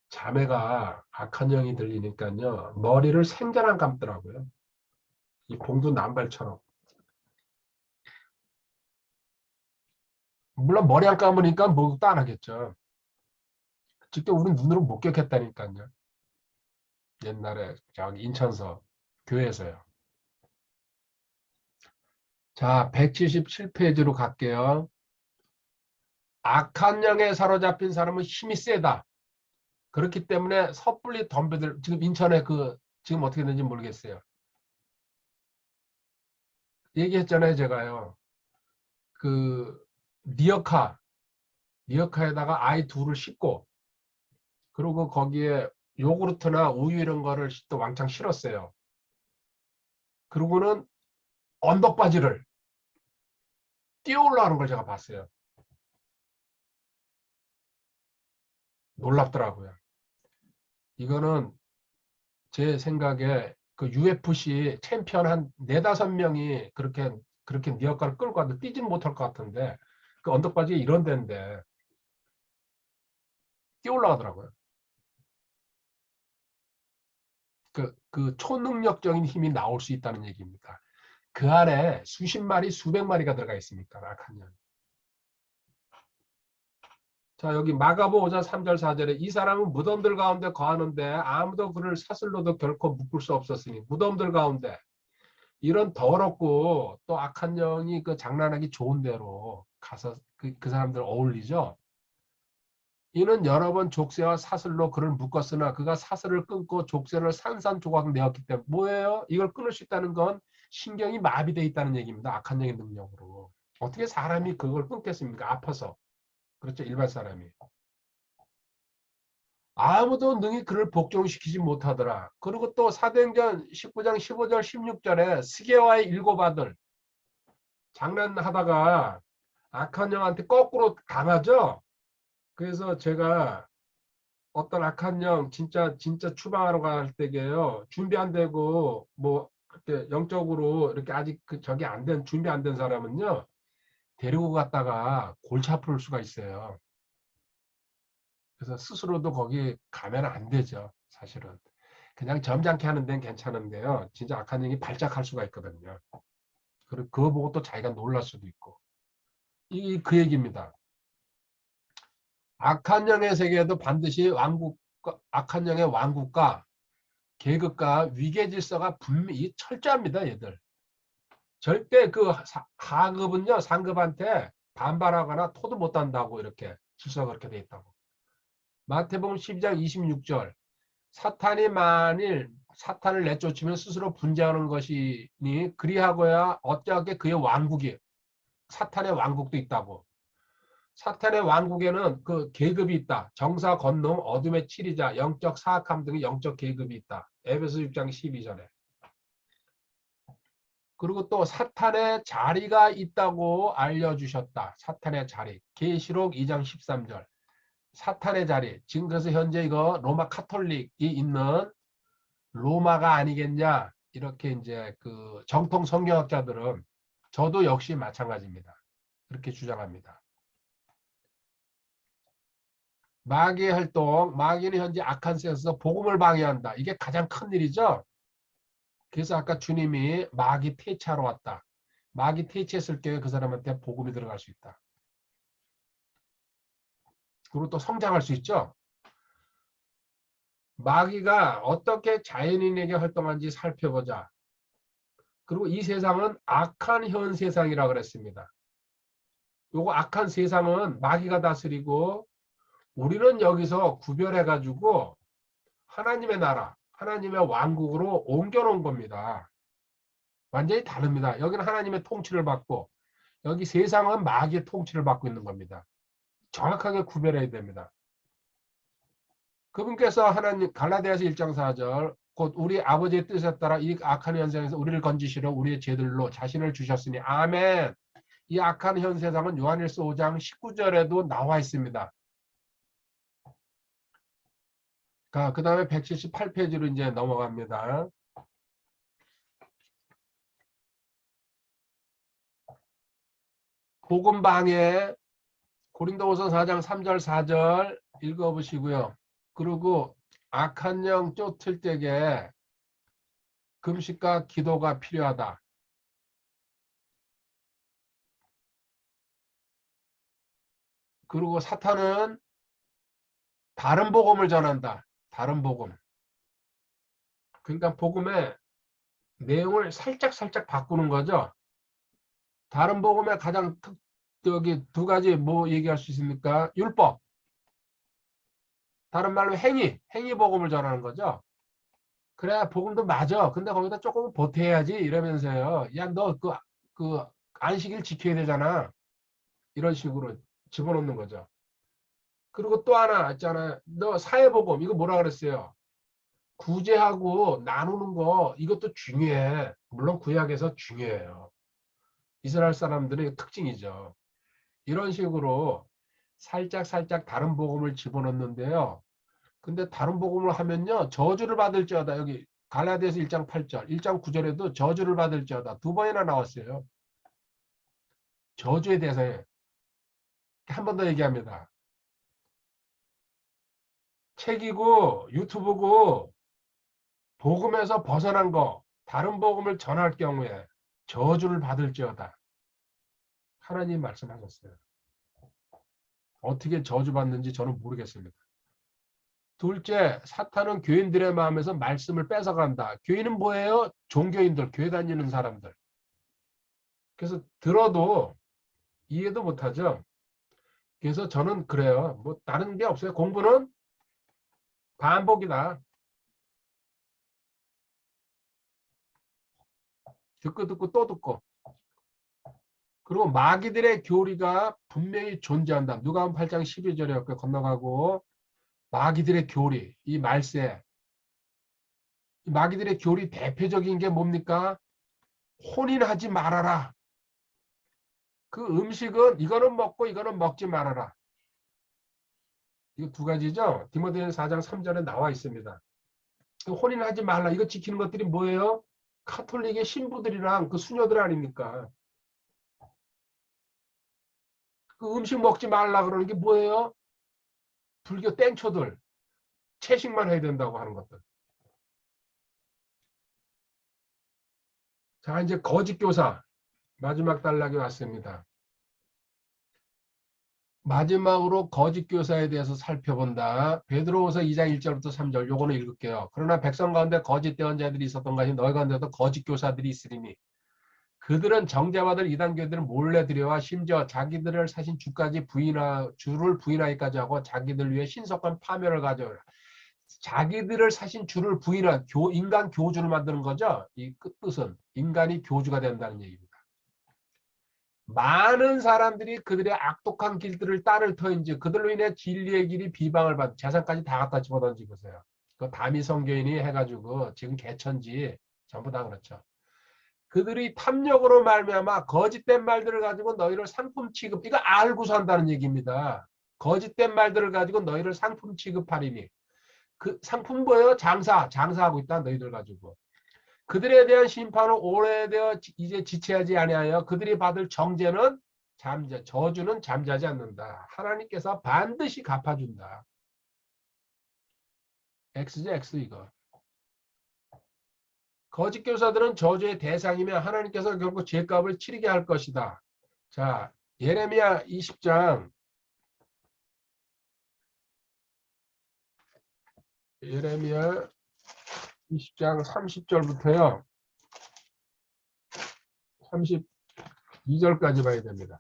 자매가 악한 영이 들리니까요 머리를 생전 안 감더라고요. 이 봉두 남발처럼. 물론 머리 안 감으니까 목욕도 안 하겠죠. 직접 우리 눈으로 목격했다니까요. 옛날에 저기 인천서 교회에서요. 자, 177페이지로 갈게요. 악한 영에 사로잡힌 사람은 힘이 세다. 그렇기 때문에 섣불리 덤벼들 지금 인천에 그 지금 어떻게 되는지 모르겠어요. 얘기했잖아요, 제가요. 그 리어카에다가 아이 둘을 싣고 그리고 거기에 요구르트나 우유 이런 거를 또 왕창 실었어요. 그러고는 언덕바지를 뛰어 올라가는 걸 제가 봤어요. 놀랍더라고요. 이거는 제 생각에 그 UFC 챔피언 한 네다섯 명이 그렇게 리어카를 끌고 가도 뛰지는 못할 것 같은데 그 언덕바지에 이런 데인데 뛰어 올라가더라고요. 그 초능력적인 힘이 나올 수 있다는 얘기입니다. 그 안에 수십 마리, 수백 마리가 들어가 있으니까 악한 년. 자 여기 마가복 5장 3절 4절에 이 사람은 무덤들 가운데 거하는데 아무도 그를 사슬로도 결코 묶을 수 없었으니 무덤들 가운데 이런 더럽고 또 악한 영이 그 장난하기 좋은 대로 가서 그 사람들 어울리죠. 이는 여러 번 족쇄와 사슬로 그를 묶었으나 그가 사슬을 끊고 족쇄를 산산조각 내었기 때문에 뭐예요? 이걸 끊을 수 있다는 건 신경이 마비되어 있다는 얘기입니다. 악한 영의 능력으로. 어떻게 사람이 그걸 끊겠습니까? 아파서. 그렇죠. 일반 사람이. 아무도 능히 그를 복종시키지 못하더라. 그리고 또 사도행전 19장 15절 16절에 스게와의 일곱 아들 장난하다가 악한 영한테 거꾸로 당하죠. 그래서 제가 어떤 악한 영 진짜 추방하러 갈 때게요. 준비 안 되고 뭐 그렇게 영적으로 이렇게 아직 저기 안 된 준비 안 된 사람은요. 데리고 갔다가 골치 아플 수가 있어요. 그래서 스스로도 거기 가면 안 되죠. 사실은. 그냥 점잖게 하는 데는 괜찮은데요. 진짜 악한 영이 발작할 수가 있거든요. 그리고 그거 보고 또 자기가 놀랄 수도 있고. 이 그 얘기입니다. 악한 영의 세계에도 반드시 악한 영의 왕국과 계급과 위계 질서가 분명히 철저합니다. 얘들. 절대 그 하급은요 상급한테 반발하거나 토도 못한다고 이렇게 순서가 그렇게 돼 있다고. 마태복음 12장 26절 사탄이 만일 사탄을 내쫓으면 스스로 분재하는 것이니 그리하고야 어찌하게 그의 왕국이 사탄의 왕국도 있다고. 사탄의 왕국에는 그 계급이 있다. 정사, 권능, 어둠의 치리자, 영적 사악함 등의 영적 계급이 있다. 에베소 6장 12절에. 그리고 또 사탄의 자리가 있다고 알려주셨다. 사탄의 자리. 계시록 2장 13절. 사탄의 자리. 지금 그래서 현재 이거 로마 카톨릭이 있는 로마가 아니겠냐. 이렇게 이제 그 정통 성경학자들은 저도 역시 마찬가지입니다. 그렇게 주장합니다. 마귀의 활동, 마귀는 현재 악한 세상에서 복음을 방해한다. 이게 가장 큰 일이죠. 그래서 아까 주님이 마귀 퇴치하러 왔다. 마귀 퇴치했을 때 그 사람한테 복음이 들어갈 수 있다. 그리고 또 성장할 수 있죠. 마귀가 어떻게 자연인에게 활동하는지 살펴보자. 그리고 이 세상은 악한 현 세상이라고 그랬습니다. 요거 악한 세상은 마귀가 다스리고 우리는 여기서 구별해가지고 하나님의 나라, 하나님의 왕국으로 옮겨놓은 겁니다. 완전히 다릅니다. 여기는 하나님의 통치를 받고 여기 세상은 마귀의 통치를 받고 있는 겁니다. 정확하게 구별해야 됩니다. 그분께서 하나님 갈라디아서 1장 4절 곧 우리 아버지의 뜻에 따라 이 악한 현세상에서 우리를 건지시려 우리의 죄들로 자신을 주셨으니 아멘. 이 악한 현 세상은 요한일서 5장 19절에도 나와 있습니다. 그 다음에 178페이지로 이제 넘어갑니다. 복음방해 고린도후서 4장 3절 4절 읽어보시고요. 그리고 악한 영 쫓을 때에 금식과 기도가 필요하다. 그리고 사탄은 다른 복음을 전한다. 다른 복음. 그러니까 복음의 내용을 살짝 바꾸는 거죠. 다른 복음의 가장 여기 두 가지 뭐 얘기할 수 있습니까? 율법. 다른 말로 행위 복음을 전하는 거죠. 그래 복음도 맞아. 근데 거기다 조금 보태야지 이러면서요. 야 너 그 안식일 지켜야 되잖아. 이런 식으로 집어넣는 거죠. 그리고 또 하나 있잖아요. 너 사회복음 이거 뭐라 그랬어요? 구제하고 나누는 거 이것도 중요해. 물론 구약에서 중요해요. 이스라엘 사람들의 특징이죠. 이런 식으로 살짝 다른 복음을 집어넣는데요. 근데 다른 복음을 하면요. 저주를 받을지어다. 여기 갈라디아서 1장 8절, 1장 9절에도 저주를 받을지어다. 두 번이나 나왔어요. 저주에 대해서 한 번 더 얘기합니다. 책이고 유튜브고 복음에서 벗어난 거, 다른 복음을 전할 경우에 저주를 받을지어다. 하나님 말씀하셨어요. 어떻게 저주받는지 저는 모르겠습니다. 둘째, 사탄은 교인들의 마음에서 말씀을 뺏어간다. 교인은 뭐예요? 종교인들, 교회 다니는 사람들. 그래서 들어도 이해도 못하죠. 그래서 저는 그래요. 뭐 다른 게 없어요. 공부는 반복이다. 듣고 또 듣고. 그리고 마귀들의 교리가 분명히 존재한다. 누가복음 8장 12절에 건너가고 마귀들의 교리, 이 말세. 마귀들의 교리 대표적인 게 뭡니까? 혼인하지 말아라. 그 음식은 이거는 먹고 이거는 먹지 말아라. 이거 두 가지죠. 디모데전서 4장 3절에 나와 있습니다. 혼인하지 말라. 이거 지키는 것들이 뭐예요? 카톨릭의 신부들이랑 그 수녀들 아닙니까? 그 음식 먹지 말라 그러는 게 뭐예요? 불교 땡초들. 채식만 해야 된다고 하는 것들. 자, 이제 거짓 교사. 마지막 단락이 왔습니다. 마지막으로 거짓 교사에 대해서 살펴본다. 베드로후서 2장 1절부터 3절 요거는 읽을게요. 그러나 백성 가운데 거짓 대언자들이 있었던 것이 너희 가운데도 거짓 교사들이 있으리니 그들은 정죄받을 이단교들은 몰래 들여와 심지어 자기들을 사신 주를 부인하기까지 하고 자기들 위해 신속한 파멸을 가져오라. 자기들을 사신 주를 부인한 인간 교주를 만드는 거죠. 이 뜻은 인간이 교주가 된다는 얘기입니다. 많은 사람들이 그들의 악독한 길들을 따를 터인지 그들로 인해 진리의 길이 비방을 받고 재산까지 다 갖다 집어던지고서요. 그 다미 성교인이 해가지고 지금 개천지 전부 다 그렇죠. 그들이 탐욕으로 말미암아 거짓된 말들을 가지고 너희를 상품 취급, 이거 알고서 한다는 얘기입니다. 거짓된 말들을 가지고 너희를 상품 취급하리니 그 상품 뭐예요? 장사하고 있다 너희들 가지고. 그들에 대한 심판은 오래되어 이제 지체하지 아니하여 그들이 받을 정죄는 저주는 잠자지 않는다. 하나님께서 반드시 갚아준다. X죠, X 이거. 거짓 교사들은 저주의 대상이며 하나님께서 결국 죄값을 치르게 할 것이다. 자, 예레미야 20장 예레미야 20장 30절부터요. 32절까지 봐야 됩니다.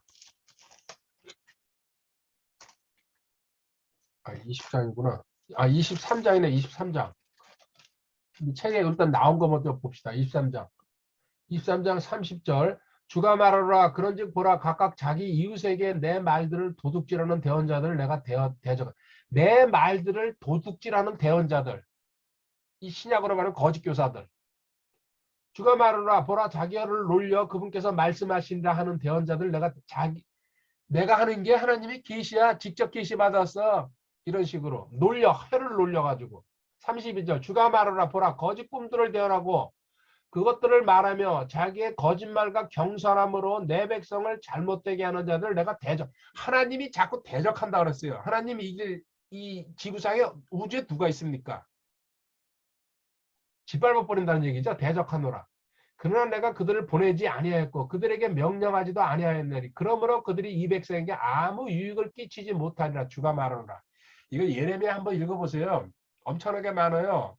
20장이구나. 23장이네, 23장. 이 책에 일단 나온 거 먼저 봅시다. 23장. 23장 30절. 주가 말하라. 그런즉 보라. 각각 자기 이웃에게 내 말들을 도둑질하는 대언자들을 내가 대적. 내 말들을 도둑질하는 대언자들. 이 신약으로 말하는 거짓 교사들. 주가 말하라. 보라. 자기를 놀려 그분께서 말씀하신다 하는 대언자들 내가 하는 게 하나님이 계시야. 직접 계시 받았어. 이런 식으로 혀를 놀려가지고. 32절. 주가 말하라. 보라. 거짓 꿈들을 대언하고 그것들을 말하며 자기의 거짓말과 경솔함으로 내 백성을 잘못되게 하는 자들 내가 하나님이 자꾸 대적한다 그랬어요. 하나님이 이 지구상에 우주에 누가 있습니까? 짓밟아 버린다는 얘기죠. 대적하노라. 그러나 내가 그들을 보내지 아니하였고 그들에게 명령하지도 아니하였느니 그러므로 그들이 이 백성에게 아무 유익을 끼치지 못하리라. 주가 말하노라. 이거 예레미야 한번 읽어보세요. 엄청나게 많아요.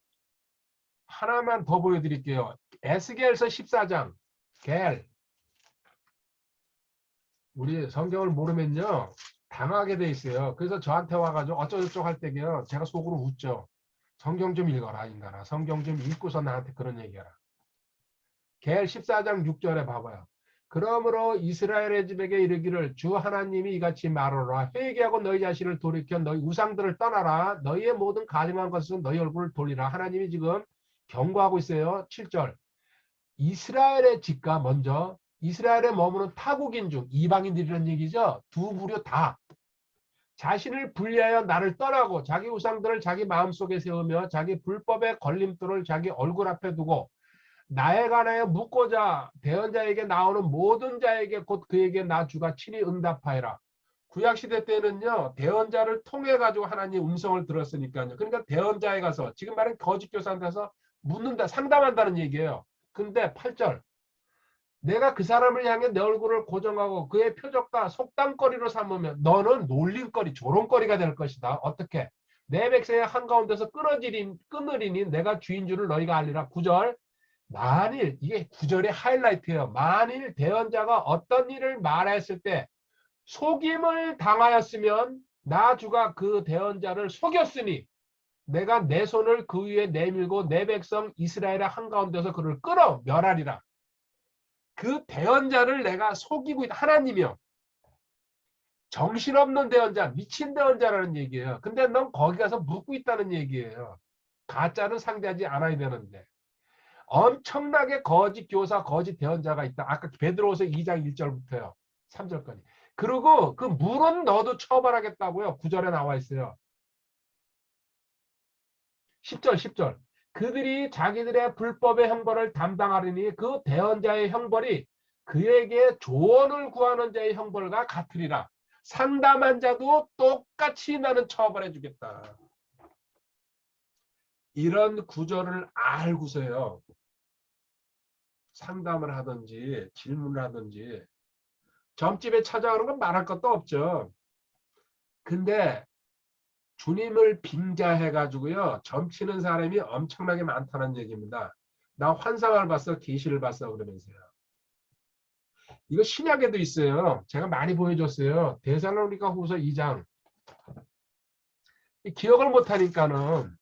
하나만 더 보여드릴게요. 에스겔서 14장. 우리 성경을 모르면요 당하게 돼 있어요. 그래서 저한테 와가지고 어쩌고저쩌고 할 때요 제가 속으로 웃죠. 성경 좀 읽어라 인간아. 성경 좀 읽고서 나한테 그런 얘기해라. 14장 6절에 봐봐요. 그러므로 이스라엘의 집에게 이르기를 주 하나님이 이같이 말하노라. 회개하고 너희 자신을 돌이켜 너희 우상들을 떠나라. 너희의 모든 가증한 것은 너희 얼굴을 돌리라. 하나님이 지금 경고하고 있어요. 7절. 이스라엘의 집과 먼저 이스라엘에 머무는 타국인 중 이방인들이라는 얘기죠. 두 부류 다 자신을 분리하여 나를 떠나고 자기 우상들을 자기 마음속에 세우며 자기 불법의 걸림돌을 자기 얼굴 앞에 두고 나에 관하여 묻고자 대언자에게 나오는 모든 자에게 곧 그에게 나 주가 친히 응답하여라. 구약시대 때는요 대언자를 통해 가지고 하나님 음성을 들었으니까요. 그러니까 대언자에 가서 지금 말은 거짓 교사한테 가서 묻는다 상담한다는 얘기예요. 근데 8절 내가 그 사람을 향해 내 얼굴을 고정하고 그의 표적과 속담거리로 삼으면 너는 놀림거리 조롱거리가 될 것이다. 어떻게? 내 백성의 한가운데서 끊으리니 내가 주인 줄을 너희가 알리라. 9절 만일 이게 9절의 하이라이트예요. 만일 대언자가 어떤 일을 말했을 때 속임을 당하였으면 나 주가 그 대언자를 속였으니 내가 내 손을 그 위에 내밀고 내 백성 이스라엘의 한가운데서 그를 끌어 멸하리라. 그 대언자를 내가 속이고 있다. 하나님이요. 정신없는 대언자, 미친 대언자라는 얘기예요. 근데 넌 거기 가서 묻고 있다는 얘기예요. 가짜는 상대하지 않아야 되는데. 엄청나게 거짓 교사, 거짓 대언자가 있다. 아까 베드로후서 2장 1절부터요. 3절까지. 그리고 그 물은 너도 처벌하겠다고요. 9절에 나와 있어요. 10절. 그들이 자기들의 불법의 형벌을 담당하리니 그 대언자의 형벌이 그에게 조언을 구하는 자의 형벌과 같으리라. 상담한 자도 똑같이 나는 처벌해 주겠다. 이런 구절을 알고서요. 상담을 하든지 질문을 하든지 점집에 찾아가는 건 말할 것도 없죠. 근데 주님을 빙자해가지고요. 점치는 사람이 엄청나게 많다는 얘기입니다. 나 환상을 봤어. 계시를 봤어. 그러면서요. 이거 신약에도 있어요. 제가 많이 보여줬어요. 데살로니가 후서 2장. 기억을 못하니까는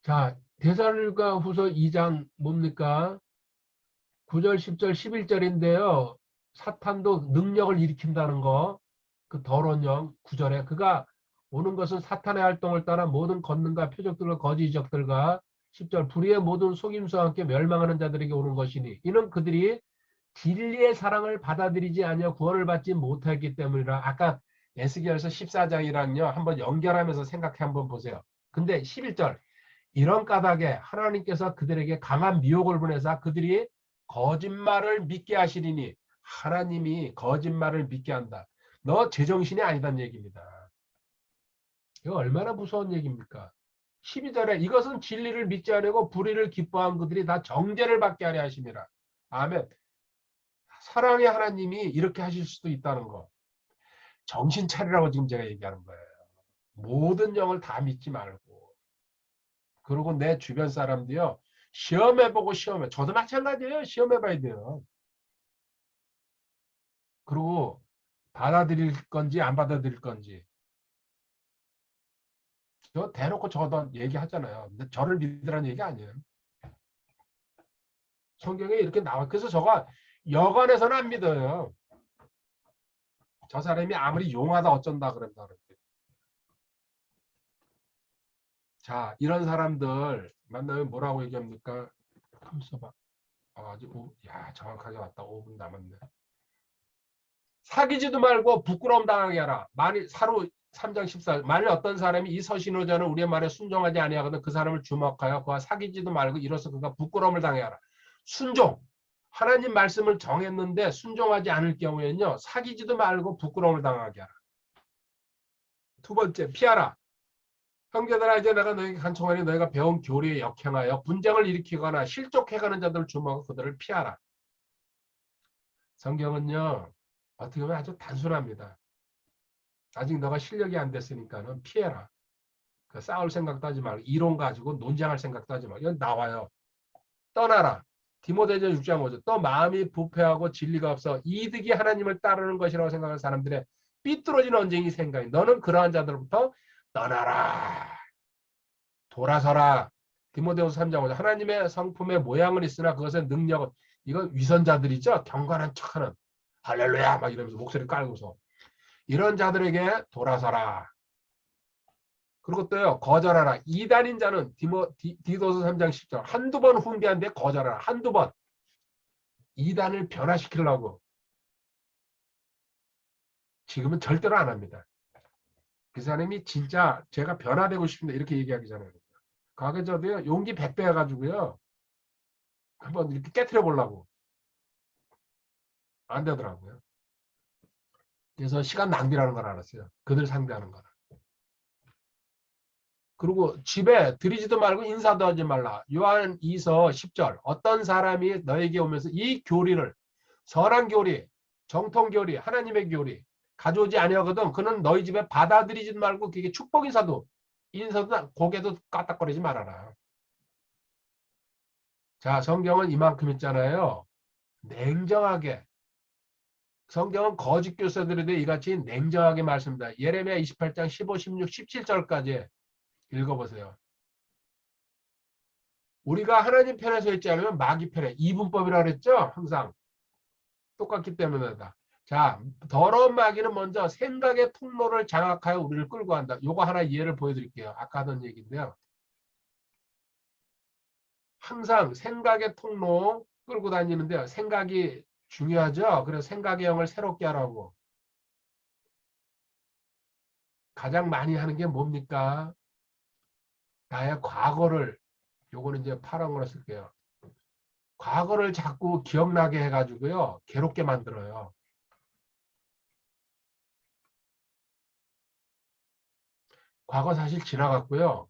자 데살로니가 후서 2장 뭡니까? 9절, 10절, 11절인데요. 사탄도 능력을 일으킨다는 거. 그 더러운 영 9절에 그가 오는 것은 사탄의 활동을 따라 모든 권능과 표적들과 거짓 이적들과 10절 불의의 모든 속임수와 함께 멸망하는 자들에게 오는 것이니 이는 그들이 진리의 사랑을 받아들이지 아니하 구원을 받지 못했기 때문이라. 아까 에스겔서 14장이랑요 한번 연결하면서 생각해 한번 보세요. 근데 11절 이런 까닭에 하나님께서 그들에게 강한 미혹을 보내사 그들이 거짓말을 믿게 하시리니. 하나님이 거짓말을 믿게 한다. 너 제정신이 아니란 얘기입니다. 이거 얼마나 무서운 얘기입니까? 12절에 이것은 진리를 믿지 않으고 불의를 기뻐한 그들이 다 정죄를 받게 하려 하심이라. 아멘. 사랑의 하나님이 이렇게 하실 수도 있다는 거. 정신 차리라고 지금 제가 얘기하는 거예요. 모든 영을 다 믿지 말고. 그리고 내 주변 사람도요. 시험해보고 시험해. 저도 마찬가지예요. 시험해봐야 돼요. 그리고 받아들일 건지 안 받아들일 건지. 저 대놓고 저도 얘기하잖아요. 근데 저를 믿으라는 얘기 아니에요. 성경에 이렇게 나와. 그래서 저가 여관에서는 안 믿어요. 저 사람이 아무리 용하다 어쩐다 그런다 그랬대. 자, 이런 사람들 만나면 뭐라고 얘기합니까? 한번 써봐. 아직 야 정확하게 왔다. 5분 남았네. 사귀지도 말고 부끄러움 당하게 하라. 만일 사로 3장 14 만일 어떤 사람이 이 서신호자는 우리의 말에 순종하지 아니하거든 그 사람을 주목하여 그와 사귀지도 말고 이로써 그가 부끄러움을 당해 하라. 순종. 하나님 말씀을 정했는데 순종하지 않을 경우에는요. 사귀지도 말고 부끄러움을 당하게 하라. 두 번째 피하라. 형제들아 이제 내가 너에게 간청하니 너희가 배운 교리에 역행하여 분쟁을 일으키거나 실족해가는 자들을 주목하고 그들을 피하라. 성경은요. 어떻게 보면 아주 단순합니다. 아직 너가 실력이 안 됐으니까는 피해라. 그 싸울 생각도 하지 말고 이론 가지고 논쟁할 생각도 하지 말고 이건 나와요. 떠나라. 디모데전 6장 5절 또 마음이 부패하고 진리가 없어 이득이 하나님을 따르는 것이라고 생각하는 사람들의 삐뚤어진 언쟁이 생각이 너는 그러한 자들부터 떠나라. 돌아서라. 디모데후서 3장 5절 하나님의 성품의 모양은 있으나 그것의 능력은 이건 위선자들이죠. 경건한 척하는 할렐루야 막 이러면서 목소리 깔고서 이런 자들에게 돌아서라. 그리고 또요 거절하라. 이단인 자는 디도서 3장 10절 한두 번 훈계한데 거절하라. 한두 번. 이단을 변화시키려고 지금은 절대로 안 합니다. 그 사람이 진짜 제가 변화되고 싶은데 이렇게 얘기하기 전에 과거에 저도요 용기 100배 해가지고요 한번 이렇게 깨트려 보려고 안 되더라고요. 그래서 시간 낭비라는 걸 알았어요. 그들 상대하는 거라. 그리고 집에 들이지도 말고 인사도 하지 말라. 요한 2서 10절 어떤 사람이 너에게 오면서 이 교리를 선한 교리, 정통 교리, 하나님의 교리 가져오지 아니하거든. 그는 너희 집에 받아들이지 말고 그게 축복 인사도 고개도 까딱거리지 말아라. 자, 성경은 이만큼 있잖아요. 냉정하게. 성경은 거짓 교사들에 대해 이같이 냉정하게 말씀합니다. 예레미야 28장 15, 16, 17절까지 읽어보세요. 우리가 하나님 편에 서 있지 않으면 마귀 편에 이분법이라고 그랬죠? 항상 똑같기 때문이다. 자, 더러운 마귀는 먼저 생각의 통로를 장악하여 우리를 끌고 간다. 요거 하나 이해를 보여드릴게요. 아까 하던 얘기인데요. 항상 생각의 통로 끌고 다니는데요. 생각이 중요하죠. 그래서 생각의 영을 새롭게 하라고. 가장 많이 하는 게 뭡니까? 나의 과거를 요거는 이제 파란 거로 쓸게요. 과거를 자꾸 기억나게 해가지고요. 괴롭게 만들어요. 과거 사실 지나갔고요.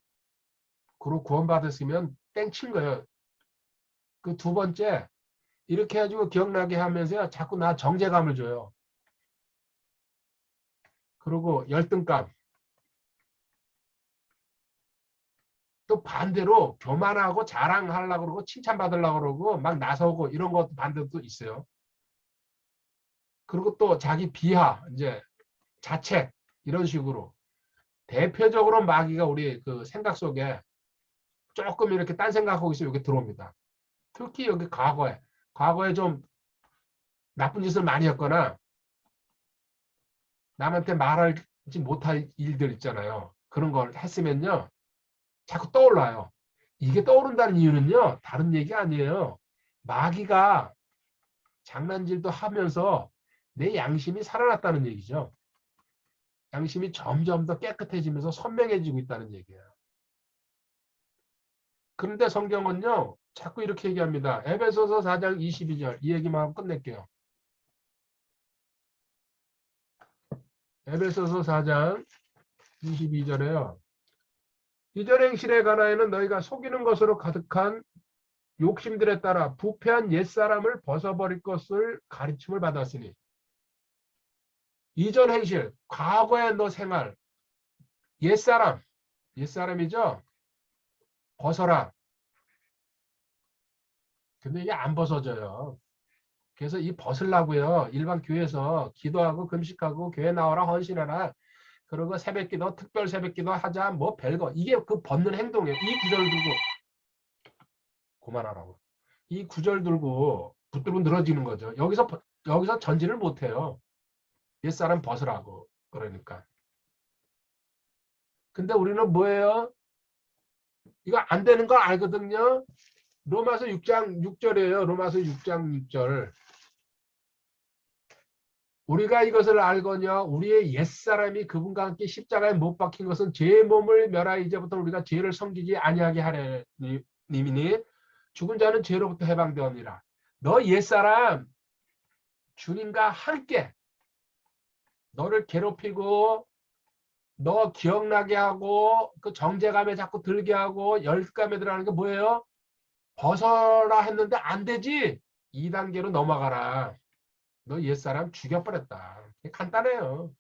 그리고 구원받았으면 땡친 거예요. 그 두 번째, 이렇게 해가지고 기억나게 하면서요. 자꾸 나 정죄감을 줘요. 그리고 열등감. 또 반대로 교만하고 자랑하려고 그러고 칭찬받으려고 그러고 막 나서고 이런 것도 반대도 있어요. 그리고 또 자기 비하, 이제 자책 이런 식으로 대표적으로 마귀가 우리 그 생각 속에 조금 이렇게 딴 생각하고 있으면 여기 들어옵니다. 특히 여기 과거에 좀 나쁜 짓을 많이 했거나 남한테 말하지 못할 일들 있잖아요. 그런 걸 했으면요. 자꾸 떠올라요. 이게 떠오른다는 이유는요. 다른 얘기 아니에요. 마귀가 장난질도 하면서 내 양심이 살아났다는 얘기죠. 양심이 점점 더 깨끗해지면서 선명해지고 있다는 얘기예요. 그런데 성경은요. 자꾸 이렇게 얘기합니다. 에베소서 4장 22절 이 얘기만 하고 끝낼게요. 에베소서 4장 22절에요. 이전 행실에 관하여는 너희가 속이는 것으로 가득한 욕심들에 따라 부패한 옛사람을 벗어버릴 것을 가르침을 받았으니 이전 행실, 과거의 너 생활, 옛사람이죠? 벗어라. 근데 이게 안 벗어져요. 그래서 이 벗으려고요. 일반 교회에서 기도하고 금식하고 교회 나와라 헌신해라. 그리고 새벽기도 특별 새벽기도 하자 뭐 별거. 이게 그 벗는 행동이에요. 이 구절 들고 그만하라고. 이 구절 들고 붙들고 늘어지는 거죠. 여기서 전진을 못해요. 옛사람 벗으라고 그러니까. 근데 우리는 뭐예요? 이거 안 되는 걸 알거든요. 로마서 6장 6절이에요. 로마서 6장 6절. 우리가 이것을 알거냐 우리의 옛사람이 그분과 함께 십자가에 못 박힌 것은 제 몸을 멸하여 이제부터 우리가 죄를 섬기지 아니하게 하려 님이니 죽은 자는 죄로부터 해방되었느니라. 너 옛사람 주님과 함께 너를 괴롭히고 너 기억나게 하고 그 정죄감에 자꾸 들게 하고 열감에 들어가는 게 뭐예요? 벗어라 했는데 안 되지. 2단계로 넘어가라. 너 옛사람 죽여버렸다. 간단해요.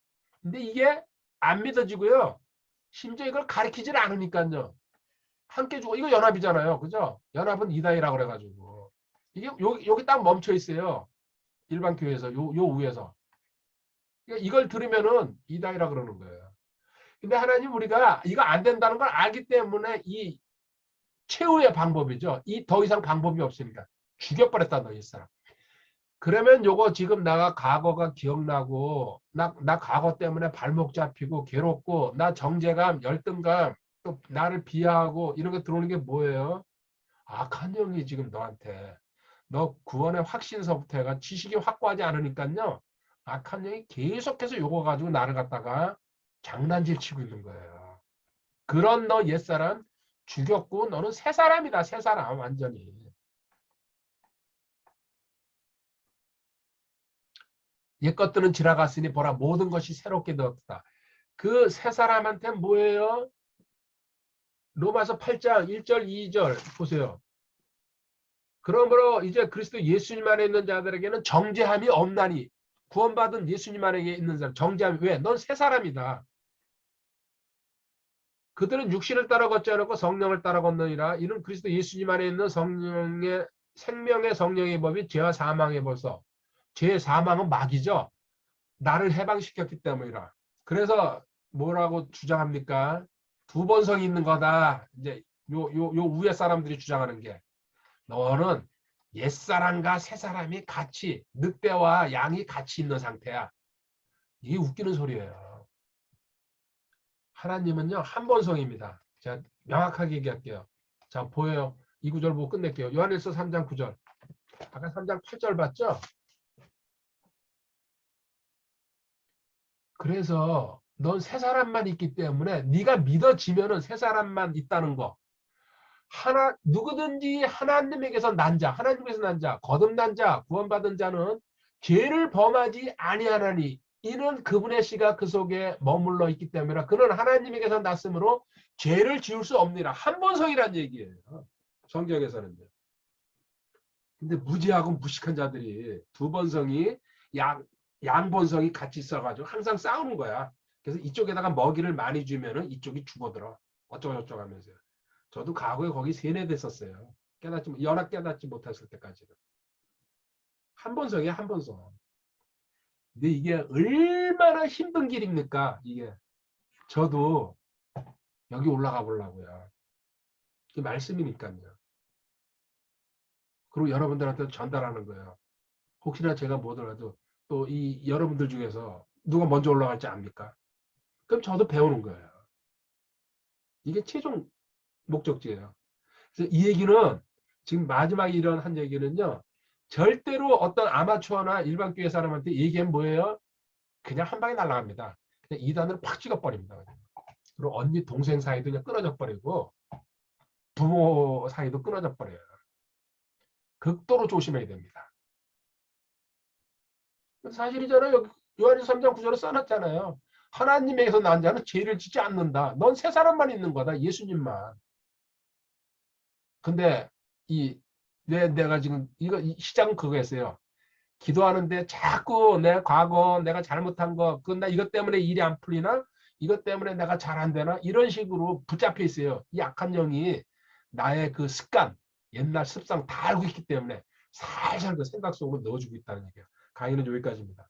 근데 이게 안 믿어지고요. 심지어 이걸 가르치질 않으니까요. 함께 죽어. 이거 연합이잖아요. 그죠? 연합은 이단이라고 그래가지고. 이게 여기 딱 멈춰 있어요. 일반 교회에서 요 위에서. 그러니까 이걸 들으면은 이단이라 그러는 거예요. 근데 하나님 우리가 이거 안 된다는 걸 알기 때문에 이 최후의 방법이죠. 이 더 이상 방법이 없으니까 죽여버렸다 너 옛사람. 그러면 요거 지금 나가 과거가 기억나고 나 과거 때문에 발목 잡히고 괴롭고 나 정죄감 열등감 또 나를 비하하고 이런 게 들어오는 게 뭐예요? 악한 영이 지금 너한테 너 구원의 확신서부터 해가 지식이 확고하지 않으니까요. 악한 영이 계속해서 요거 가지고 나를 갖다가 장난질 치고 있는 거예요. 그런 너 옛사람 죽였고 너는 새 사람이다. 새 사람 완전히. 옛 것들은 지나갔으니 보라 모든 것이 새롭게 되었다. 그 새 사람한테 뭐예요? 로마서 8장 1절 2절 보세요. 그러므로 이제 그리스도 예수님 안에 있는 자들에게는 정죄함이 없나니 구원받은 예수님 안에 있는 사람 정죄함이 왜? 넌 새 사람이다. 그들은 육신을 따라 걷지 않고 성령을 따라 걷느니라. 이는 그리스도 예수님 안에 있는 성령의 생명의 성령의 법이 죄와 사망의 벌써 죄 사망은 마귀죠. 나를 해방시켰기 때문이라. 그래서 뭐라고 주장합니까? 두 번성이 있는 거다. 이제 요 위에 사람들이 주장하는 게 너는 옛사람과 새사람이 같이 늑대와 양이 같이 있는 상태야. 이게 웃기는 소리예요. 하나님은요 한 번성입니다. 제가 명확하게 얘기할게요. 자 보여요. 이 구절 보고 끝낼게요. 요한일서 3장 9절. 아까 3장 8절 봤죠? 그래서 넌 새 사람만 있기 때문에 네가 믿어지면은 새 사람만 있다는 거. 누구든지 하나님에게서 난 자, 하나님께서 난 자, 거듭난 자, 구원받은 자는 죄를 범하지 아니하나니 이는 그분의 씨가 그 속에 머물러 있기 때문이라. 그는 하나님에게서 났으므로 죄를 지을 수 없느니라. 한 번성이란 얘기예요. 성경에서는요. 근데 무지하고 무식한 자들이 두 번성이 양번성이 같이 있어가지고 항상 싸우는 거야. 그래서 이쪽에다가 먹이를 많이 주면은 이쪽이 죽어들어. 어쩌고저쩌고 하면서. 저도 과거에 거기 세뇌됐었어요. 연락 깨닫지 못했을 때까지는. 한 번성이에요, 한 번성. 근데 이게 얼마나 힘든 길입니까? 이게. 저도 여기 올라가 보려고요. 이게 말씀이니까요. 그리고 여러분들한테 전달하는 거예요. 혹시나 제가 못하더라도 또 이 여러분들 중에서 누가 먼저 올라갈지 압니까? 그럼 저도 배우는 거예요. 이게 최종 목적지예요. 그래서 이 얘기는 지금 마지막에 이런 한 얘기는요. 절대로 어떤 아마추어나 일반 교회 사람한테 얘기하면 뭐예요? 그냥 한 방에 날아갑니다. 그냥 이단으로 팍 찍어버립니다. 그리고 언니 동생 사이도 그냥 끊어져 버리고 부모 사이도 끊어져 버려요. 극도로 조심해야 됩니다. 사실이잖아요. 요한일서 3장 9절에 써놨잖아요. 하나님에게서 난 자는 죄를 짓지 않는다. 넌 세 사람만 있는 거다. 예수님만. 근데 이 내가 지금 이거 시작은 그거였어요. 기도하는데 자꾸 내 과거 내가 잘못한 거, 그건 나 이것 때문에 일이 안 풀리나? 이것 때문에 내가 잘 안 되나? 이런 식으로 붙잡혀 있어요. 이 악한 영이 나의 그 습관, 옛날 습성 다 알고 있기 때문에 살살 그 생각 속으로 넣어주고 있다는 얘기예요. 강의는 여기까지입니다.